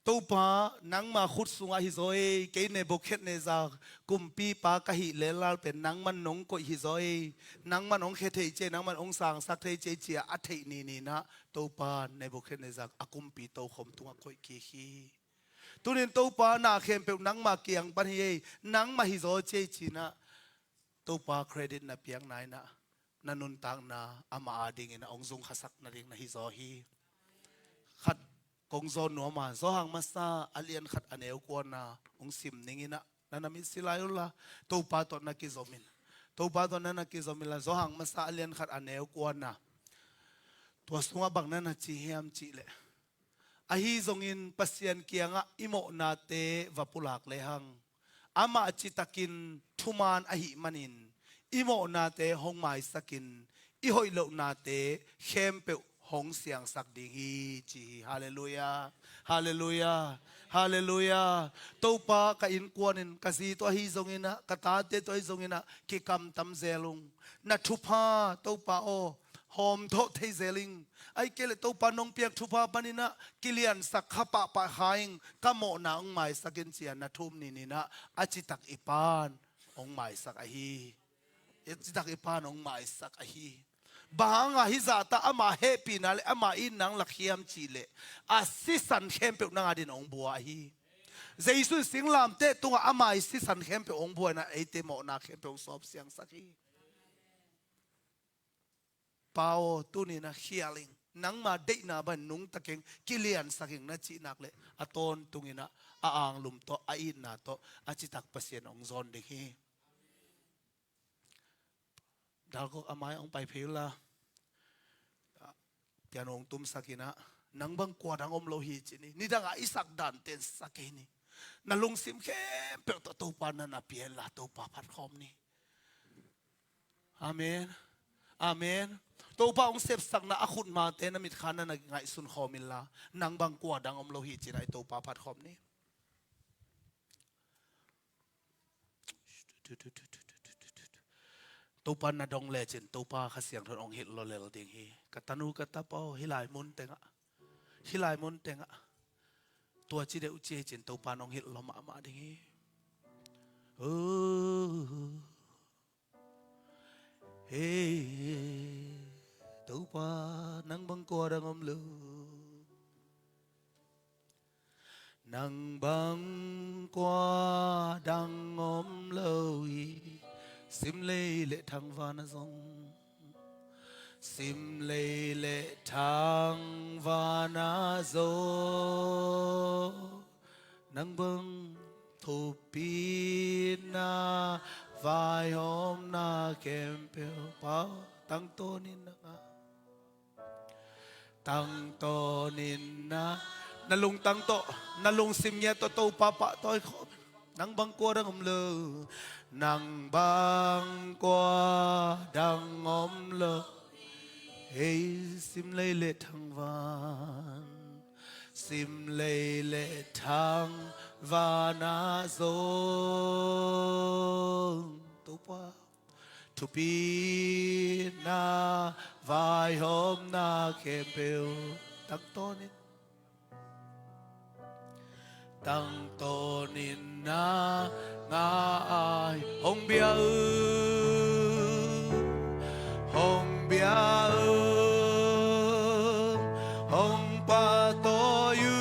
ตัวป้านังมาขุดสุงฮิโซเอเกี่ยในบุกเข็ดในจากกุมปีป้ากะหิเลลาเป็นนังมันนงก็ฮิโซเอนังมันองเขตเจนังมันองสางสักเทเจเจียอัฐินี่นะตัวป้าในบุกเข็ดในจากอากุมปีตัวขมตัวก็กิคีตัวนี้ตัวป้าหน้าเข้มเป็นนังมาเกียงปันเฮนังมาฮิโซเจจีนะตัวป้าเครดิตนะเพียงไหนนะนันนุนตังนะอามาอาดิงนะองซุงขสักนะเรื่องนะฮิโซฮีขัดกงโซนหนัวมาโซหังมาซาอเลียนขัดอเนวกวนนะองซิมนิ่งนะนั่นน่ะมิสิลายุละตัวป้าตอนนักกิโซมินตัวป้าตอนนั้นนักกิโซมินละโซหังมาซาอเลียนขัดอเนวกวนนะตัวสงบางนั้นนะจีเฮียมจีเลอาฮีซงอินปัสยันเกียงะอิโมนาเตวปุลักเลหังอามาจิตากินทุมานอาหิมันินอิโมนาเตหงไมสักินอิหอยโลนาเตเข้มเปหงเสียงสักดิฮีจีฮาเลลูยาฮาเลลูยาฮาเลลูยาตัวป้ากับอินกวนินกษีตัวฮีซงอินะกตาเตตัวฮีซงอินะกิกำตำเซลุงนัทุพาตัวป้าโอหอมโทเทเซลิงไอเกลตัวปานองเปียกทุพาปานินะกิเลียนสักขปะปะหายงกะโมนาองไม้สักินเสียนะทุมนี่นะอาจิตักอีปานองไม้สักอหีอาจิตักอีปานองไม้สักอหีบางอาฮิซาตาอามาเฮปีนาเลอามาอินนังลักเฮียมจีเลอาสิสันเข้มเปนางอดินองบัวอหีเจสุสิงลามเตตัวอามาสิสันเข้มเปองบัวนะไอเตโมนาเข้มเปองสอบเสียงสักฮีปาวตุนี่นะเฮียลิงนังมาเด็กนาบันนุงตะเกงกิเลียนสักเองนะจีนักเลยอาตอนตุงินะอาอังลุมโตอาอินนาโตอาจิตักเปเสียนองซอนเด็กฮีดาวก็อามาองไปเพลละเปียนองตุมสักินะนังบังกวาดังอมโลหิจินี่นี่ดังอิสักดันเตนสักเอนี่นั่งลงซิมเข้มเปิดตัวปานันเปียนละตัวปาพัดคอมนี่อาเมนอาเมนตัวป้าองเสพสักนะอาคุณมาเตนมิดขานันไงสุนขอมิลลานังบังกวาดังอมโลหิจินะตัวป้าพัดคอมนี่ตัวป้านาดงเลจินตัวป้าขเสียงทนองเห็ดโลเลลเดียงฮีกัตนูกัตตาป้าฮิลายมุนเตงะฮิลายมุนเตงะตัวจีเดอุเจจินตัวป้านองเห็ดลมมาเดียงฮีเฮ้ตัวป้านังบังกวาดังอมโลนังบังกวาดังอมโลซิมเลเลทางวานาซงซิมเลเลทางวานาโซนังบังทุปีนาวายหอมนาเกมเปียวเปาตั้งโตนินนะตั้งโตนินนะนาลุงตั้งโตนาลุงซิมเยตโตปะปะต้อยขอนังบังกัวดังอมเลนังบังกัวดังอมเลเฮ้ซิมเลยเลทางวานซิมเลยเลทางวานาโซตัวป้าทุปีนาวายหอมนาเข็มเปลวตั้งโตนินตั้งโตนินนางายหงเบียหงเบียหงปาโตยู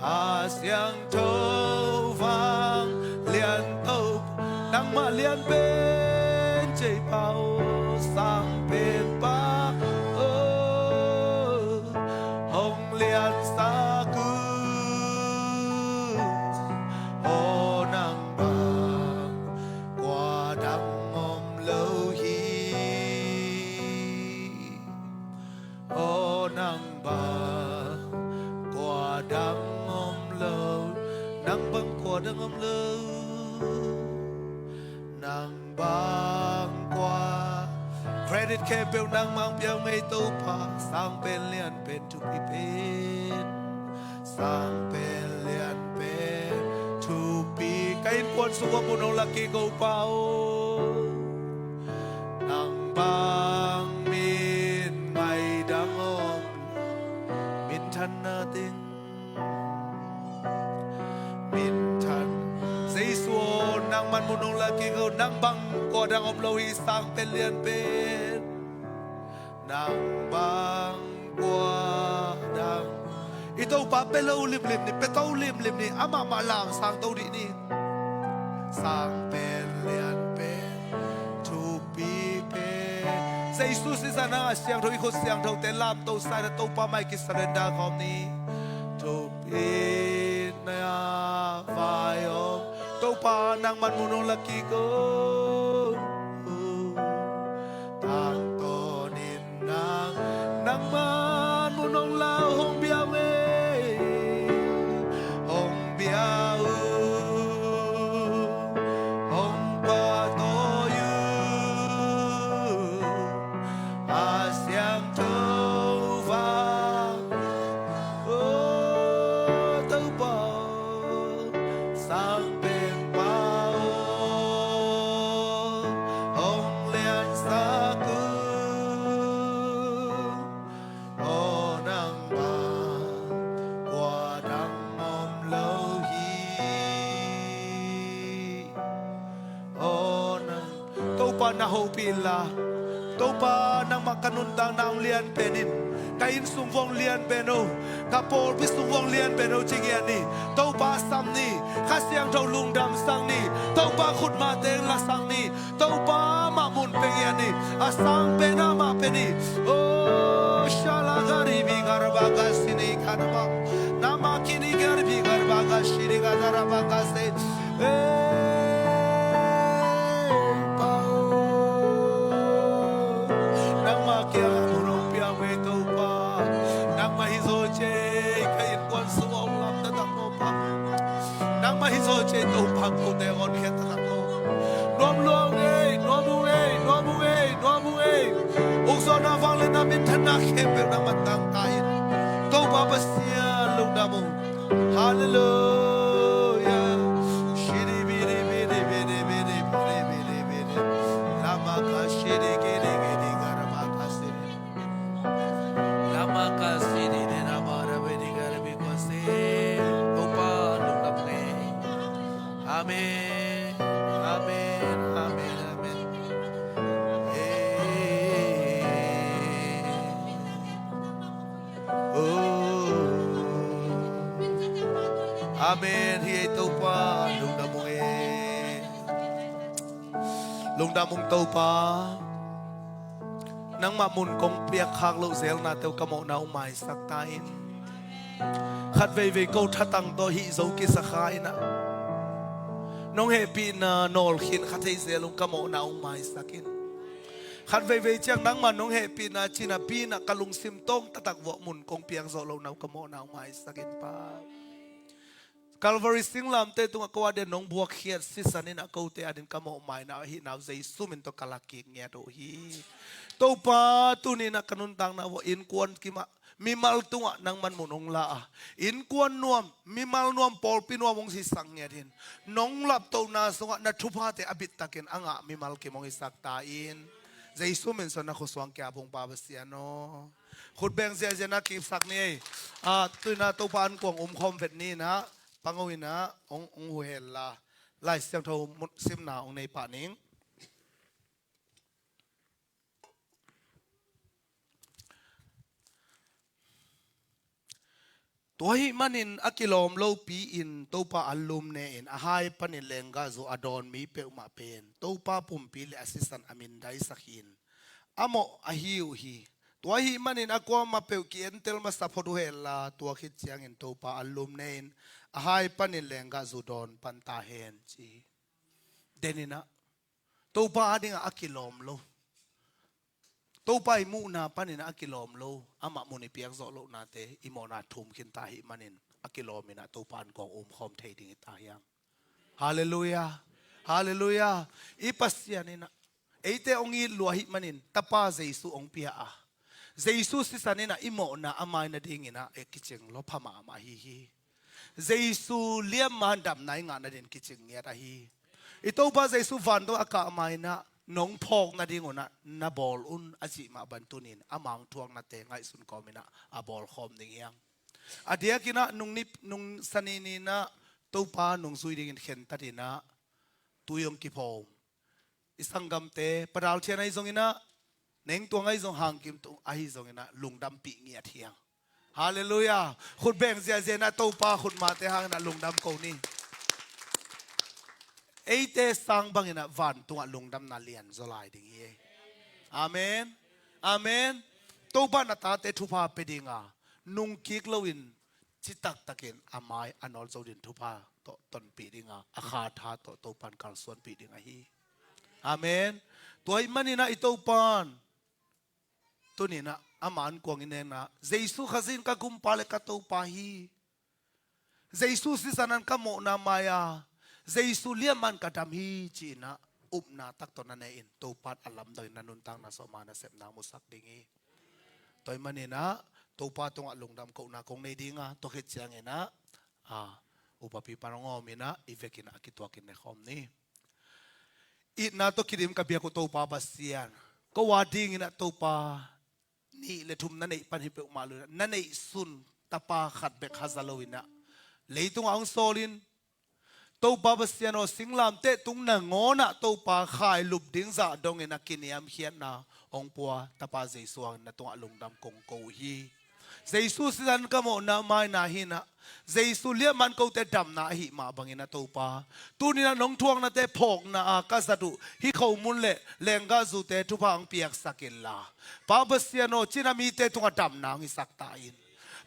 อาเสียงโทฟังเลียนโตนังมาเลียนเป็นใจเป่าสังเป็นปาหงเลียนสากุโอนังบางกว่าดังอมโลหิโอนังบางกว่าดังอมโลนังบังกว่าดังอมโลนังบางกว่าเครดิตแค่เปลนังมังเปียวไม่ตู้ผาสร้างเป็นเลียนเป็นทุกปีเป็นสร้างเป็นเลียนเป็นทุกปีไก in kuan suwa punong laki go pao nang bang min ngay dangom min than na ting min than dây suo nang man punong laki go nang bang ko dangom lo hi sang pen lian pen nang bang qua dang ito pa pelo lim lim ni petau lim lim ni ama malam sang tau di ni sang pen lian pen to be pen say Jesus is ana siang thoi khot siang thau te lam tau sai na tau pa mai ki surrender khom ni to be na vai om tau pa nang man munong laki ko tang to nin nang man munong lao hong biao na hopila topa nang makanundang na ang lian penin kain sungwong lian peno kapol bis sungwong lian peno chingian ni topa sam ni khasyang thau lungdam sang ni topa khut ma teng la sang ni topa ma mun pengian ni asang pena ma peni o shala gari bi garba gasini kanama nama kini garbi garba gashiri gadara bagase hizo che to phang ko te on khet ta ko nom luang ei nom mu ei nom mu ei nom mu ei uk so na wang le na min thana khe pe na matang tai to ba ba sia lu da mo hallelujah shiri bi ri bi ri bi ri bi ri bi ri bi ri bi ri lama ka shiri ke ri ke ri ga ra ma ka se lama ka shiri ne na ma ra bi ri ga ra bi ko se Amen, amen, amen, amen. Oh, amen. Hi tàu pa lung đam mong lung đam mong tàu pa nang mamun kong piak khak lo zel na tàu kamo na umay saktain khát về về câu thắt tăng to hi dấu kia sakhay na nong happy na nol khin khathei zelung kamo na umai sakin khat ve chang nang man nong happy na china pi na kalung sim tong tatak wo mun kong piang zo lo na kamo na umai sakin pa Calvary singlam te tunga ko ade nong buak khiat sisanin a ko te adin kamo mai na hi na zai sumin to kalaki nge do hi to pa tunina kanun tang na wo in kwon kima mimal tunga nang man munong la in kuan nuam mimal nuam pol pinwa mong si sang ngerin nong lap to na sunga na thupa te abit takin anga mimal ke mong isak ta in jaisu men son na khoswang kya bong pa basiano khut beng zia zia na ki sak ni tuina to pan kong khom vet ni na pangawina ong huela lai siam tho sim na ong nei pa ning Tuahi manin akilom lo pi in topa alum ne in ahai panin lenga zo adon mi pe ma pen topa pumpi le assistant amin dai sakhin amo ahiu hi tuahi manin akwa ma pe ki entel ma saphodu hela tua khit chiang in topa alum ne in ahai panin lenga zo don panta hen chi denina topa adinga akilom lo topa imu na panin akilom lo ama muni piak zo lo na te imona thum kin ta hi manin akilom ina topan kong khom thei ding ta yang hallelujah hallelujah ipasianina eite ongi luahi manin tapa jesu ong pia a jesu sisanina imo na amai na ding ina ekicheng lo phama ma hi hi เจสุเลี้ยมมันดำไหนงานนั่นเองกิจเงียตาฮีอิโตบาเจสุฟันตัวอากาไม่นะน้องพอกนาดิ่งนะนาบอลอุนอาจิมาบันตุนินอามังทวงนาเตงไงสุนกอมินะอาบอลคอมดิ่งยังอาเดียกินะนุ่งนิบนุ่งสันีนีนะตัวปานุ่งซุยดิ่งเข็นตัดนะตุยงกิพงอิสังกัมเตปราลเชนไอซงอินะเน่งตัวไงซงหางกิมตัวไอซงอินะลุงดำปีเงียเทียงฮาเลลูยาขุดแบ่งเสียเจนะตัวปาขุดมาเตหางนะลุงดำโกนี่เอเตสังบังอินะวันตัวลุงดำนาเลียนโซลายดิ่งเออาเมนอาเมนตัวปานาตาเตทุพาเปดิงานุ่งกิกลวินจิตักตะเกนอามายอันอลโซดินทุพาโตต้นปีดิงาอาคาธาโตตัวปันการส่วนปีดิงาฮีอาเมนตัวมันนี่นะอิโตปันตัวนี้นะอามันกวางอินเนนะเจสุขจินกักุมปาเลกัตัวปาฮีเจสุสิสันันกัมโมนามายาเจสุเลียมันกัดำฮีจีนะอุบนาตักตอนนั้นเองตัวปัดอัลลัมโดยนันุนตังนาสมานาเสพนามุสักดิงีตัวมันนี่นะตัวปัดตรงอัลลงดำกูนาคงในดิงาตัวเขียงเองนะอุปปิปานงอมินะอีเวกินะกิตัวกินในคอมนี้อีน่าตัวคิดมันกับเบียกุตัวปาบัสเซียนก็ว่าดิ่งนะตัวปานี่เลทุมนั่นเองปันหิเปอมาเลยนั่นเองสุนตาปาขัดเบกฮาซาโลวินะเลยตรงอังโซลินตัวปาบัสเซียนอสิงลามเตตรงนังอนะตัวปาขายลุบดิ้งจะดงเงินกินยามเขียนนะองปัวตาปาเจสวงนะตรงอลงดำกงโกฮีเจสุสิสันกัมโมนาไม่นาหินะเจสุเลี้ยมันก็เตดำนาหิมาบังอินะตัวปาตัวนี้นะน้องทวงนะเตพกนะอากาศดุฮิเขามุนเล่แรงกาจูเตทุพังเปียกสักเกลาปาบัสเซียโนจินามีเตตรงดำนางอิสักตาอิน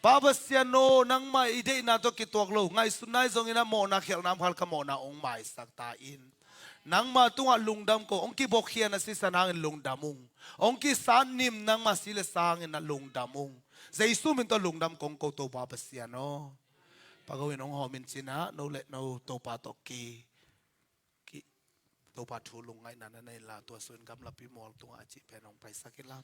ปาบัสเซียโนนังไม่ได้นาตัวกิตัวกลูไงสุนัยทรงอินะโมนาเขียวน้ำพัลขโมนาองไม่สักตาอินนังมาตัวลุงดำก็องค์กิบกเขียนสิสนางลุงดำมุงองค์กิสานนิมนังมาสิเลสางอินะลุงดำมุงเจสุมินตัวลุงดำกงโกตัวปาบัสเซียโนปากวินองหอมินจินะโนเลโนตัวปาตอกีตัวปาทูลุงไงนั่นในลาตัวส่วนกำลับพิมอลตัวอาจิเป็นองไปสักกิลา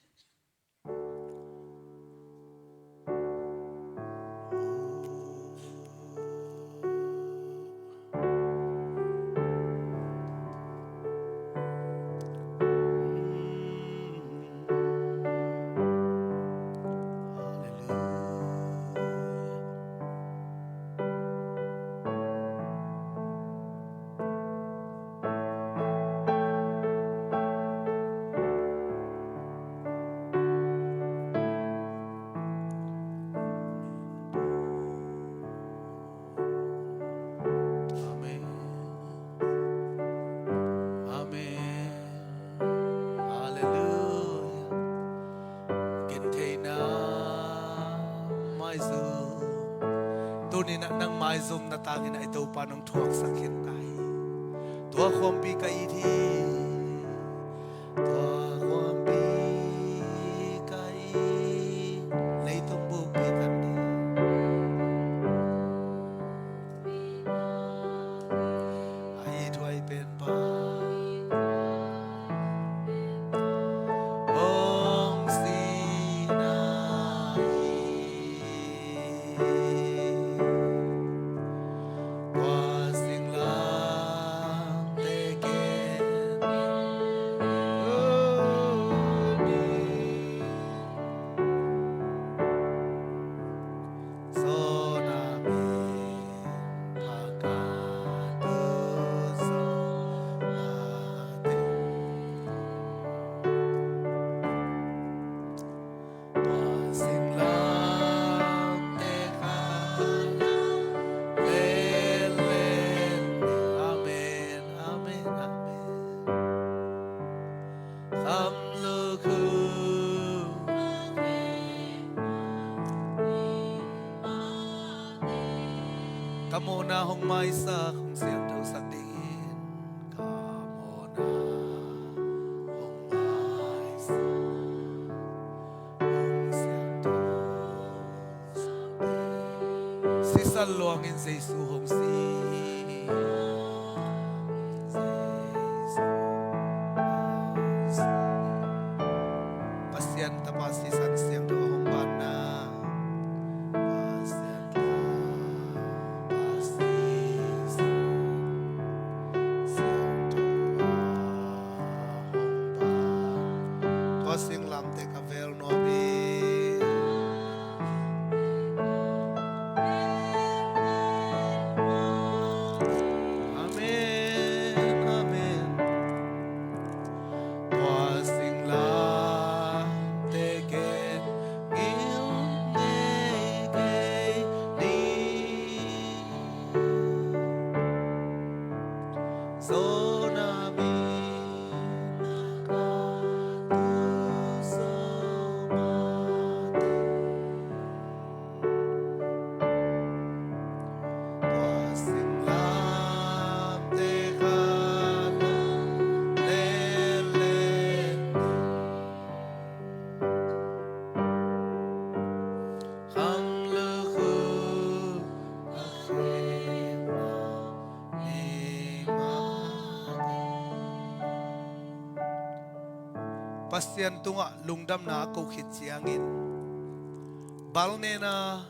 ตัวนี้นะนั่งไม้ซุ่มนาตางินะไอตัวปานองทวกสักเขียนไตตัวความปีกไอทีตัวความปีกไอในต้องบุกปีกันดีไอถวยเป็นบาองสีนากโมนาหงไม้สักของเสียงเท่าสักดินกโมนาหงไม้สักของเสียงเท่าสักดินสิสันลวงอินเจสุหงสีปัสยันตปัสสิสันเสียงเท่าหงบานนาปัสยันต pasian tunga lungdam na ko khit chiangin balne na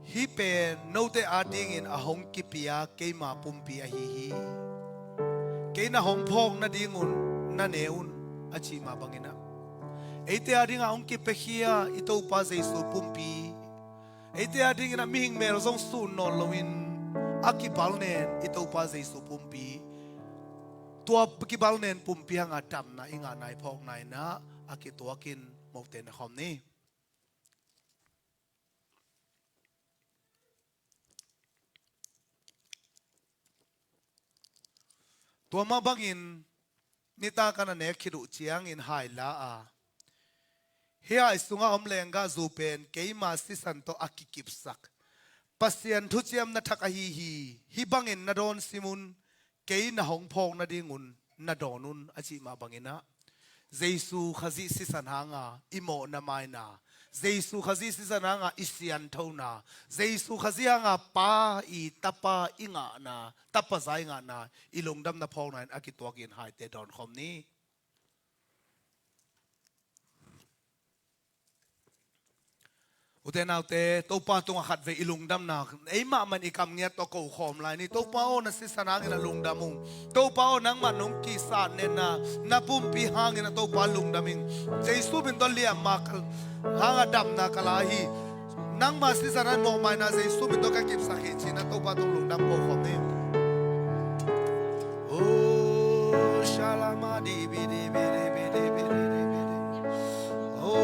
hi pen note ading in ahong kipia keima pumpia hi keina hong phong na dingun na neun achi ma bangina eite ading ahong kipehia ito pa jesu pumpi eite ading na mihing mer zong su non loin akibal nen ito pa jesu pumpi tua kibal nen pumpi hang atam na inga nai phok nai na akituakin mokten khom ni tua ma bangin nita kana ne khiru chiang in hai la a hia isunga omlenga zupen keima sisanto akikip sak pasian thu chiam na thaka hi bangin na don simun keina hong phong na dingun na donun achi ma bangina jesu khazi sisan hanga imo na maina jesu khazi sisan hanga isian thona jesu khazi hanga pa I tapa inga na tapa zai nga na ilongdam na phong na akitwakin hai te don khom ni uten autte to pa tung khat ve ilungdam na eima man ikam nge to ko khom lai ni to pa on si sanang na lungdamung to pa on nang manung ki san ne na pum pi hang na to pa lungdaming jesu bin dol liam mak hanga dam na kala hi nang ma si sanan mo mai na jesu bin to ka kip sa hi chi na to pa tung lungdam ko khom ni o shalama di bi di bi di bi di bi o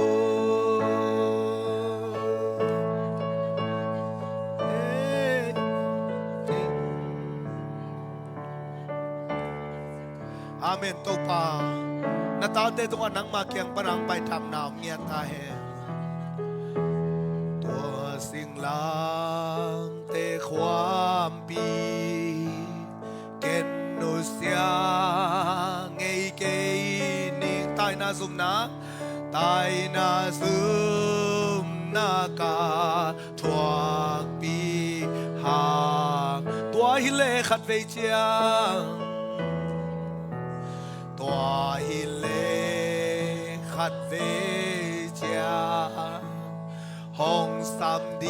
Amen to pa na tao te tung anang makiang parang pai tham naam nghiat ta he tua sing lang te khwam pi ken no sia ngei ke ni tai na zum na ka thuak pi hang tua hi le khat ve chiang tua hi le khát về cha hong sam đi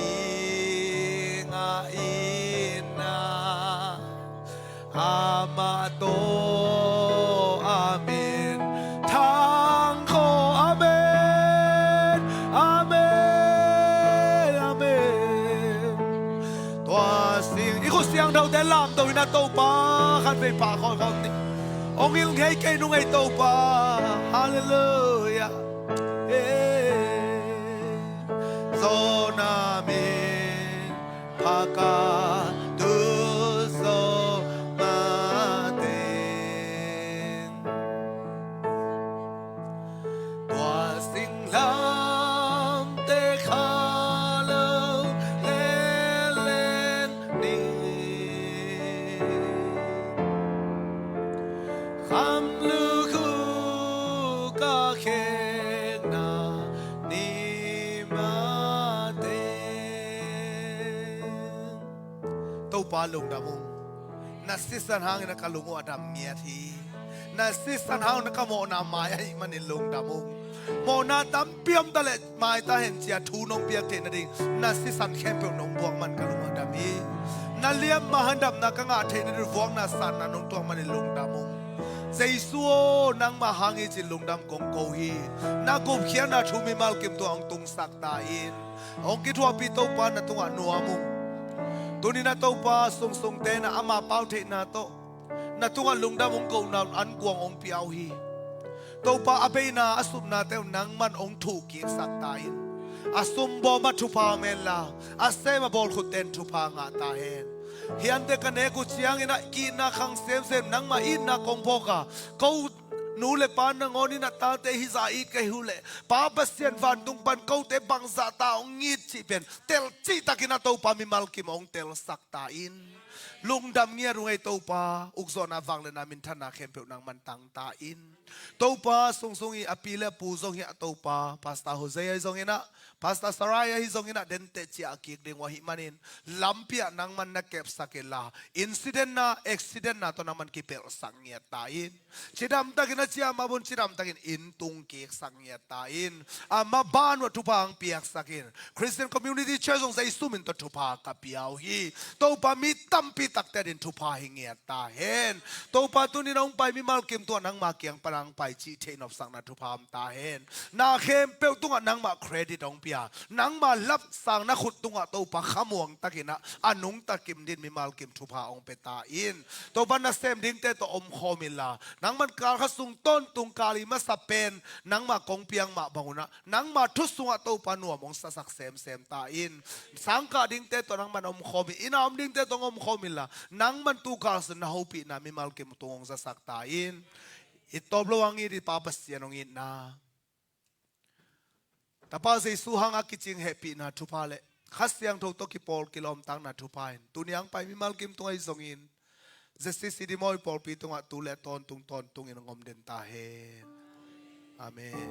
nga ina amato amen thang kho amen amen amen tua sing iku siang đầu te lam đầu na to pa khát về pa kho kho ni ông yêu ngay cây nung ngay tàu pa hallelujah zona min paka tu so maten tua sing lam te khalo lên đi kham lu khu ka khen na ni ma ten to pa lung da mong na sisan hang na kalungo adam mia thi na sisan hang na kamo na mai ai manin lung da mong mo na tam piam ta le mai ta hen chia thu nong piak the na ding na sisan khem pe nong buang man kalungo da mi na liam ma handam na ka nga the na ruang na san na nong tuang manin lung da mong Jesu nang mahangi ci lungdam kong kohi na gop khian na thu mi mal kim to ang tung sak ta in ong ki thua pi to pa na tunga nuamu tuni na to pa song song te na ama pau the na to na tunga lungdam ong ko na an kuang ong piao hi to pa abe na asum na te nang man ong thu ki sak ta in asum bo ma thu pa mela asema bol khuten thu pa nga ta hen hian te kane ku chiang ina ki na khang sem sem nang ma in na kong phoka ko nu le pan na ngoni na ta te hi za I ke hu le pa pasien van tung pan ko te bang za ta ong ngit chi pen tel chi takina to pa mi mal ki mong tel sak ta in ลุงดำเงียรุ่งไอโตปาอุกซอนาฟังเลนามินธนาเข้มเปียวนางมันตังตาอินโตปาทรงอีอภิเลปูทรงเฮียโตปาพาสตาโฮเซยทรงเฮนะพาสตาสรายฮิทรงเฮนะเดนเตจิอากิกเดงวะฮิมันินลัมเปียนางมันนักเก็บสักเกลาอินซิเดนนาเอ็กซิเดนนาตัวนางมันกิเปลสังเงียตาอินชิดำตะกินเชียมาบุญชิดำตะกินอินตุงเกกสังเงียตาอินอามาบ้านวัตถุพังเปียกสักินคริสเตียนคอมมูนิตี้เชิร์ชทรงใจสุมินตัวทุพากับเปียวฮีโตปามีตั้มปีตักแต่ดินทุพาหิเงียตาเห็นโตปาตุนีน้องไปมีมาลเกมตัวนางมาเกียงปรังไปจีเทนอบสังนาทุพามตาเห็นนาเข้มเปียวตุงนางมาเครดิตองเปียนางมารับสั่งนักขุดตุงโตปาขมวงตะกินะอนุงตะกิมดินมีมาลเกมทุพาองเปตาอินโตปานาเซมดิ้งเตตัวอมโคมิลานางมันการขสุงต้นตุงกาลีมาสเปนนางมากงเปียงมาบางนะนางมาทุสุงโตปานัวมองสักเซมตาอินสังกาดิ้งเตตัวนางมันอมโคมิอินามดิ้งเตตัวอมโคมิลานางมันตูกาสนาฮูปีนามีมาลเกมตุงสักตาอินitop luangi di papas yanong ina tapos ay suhang akiching happy na tupale khasyang thok ki pol kilom tang na tupain tunyang pai mi malkim tungay zongin zesti sidi moy pol pi tunga tule ton tung inongom den tahen amen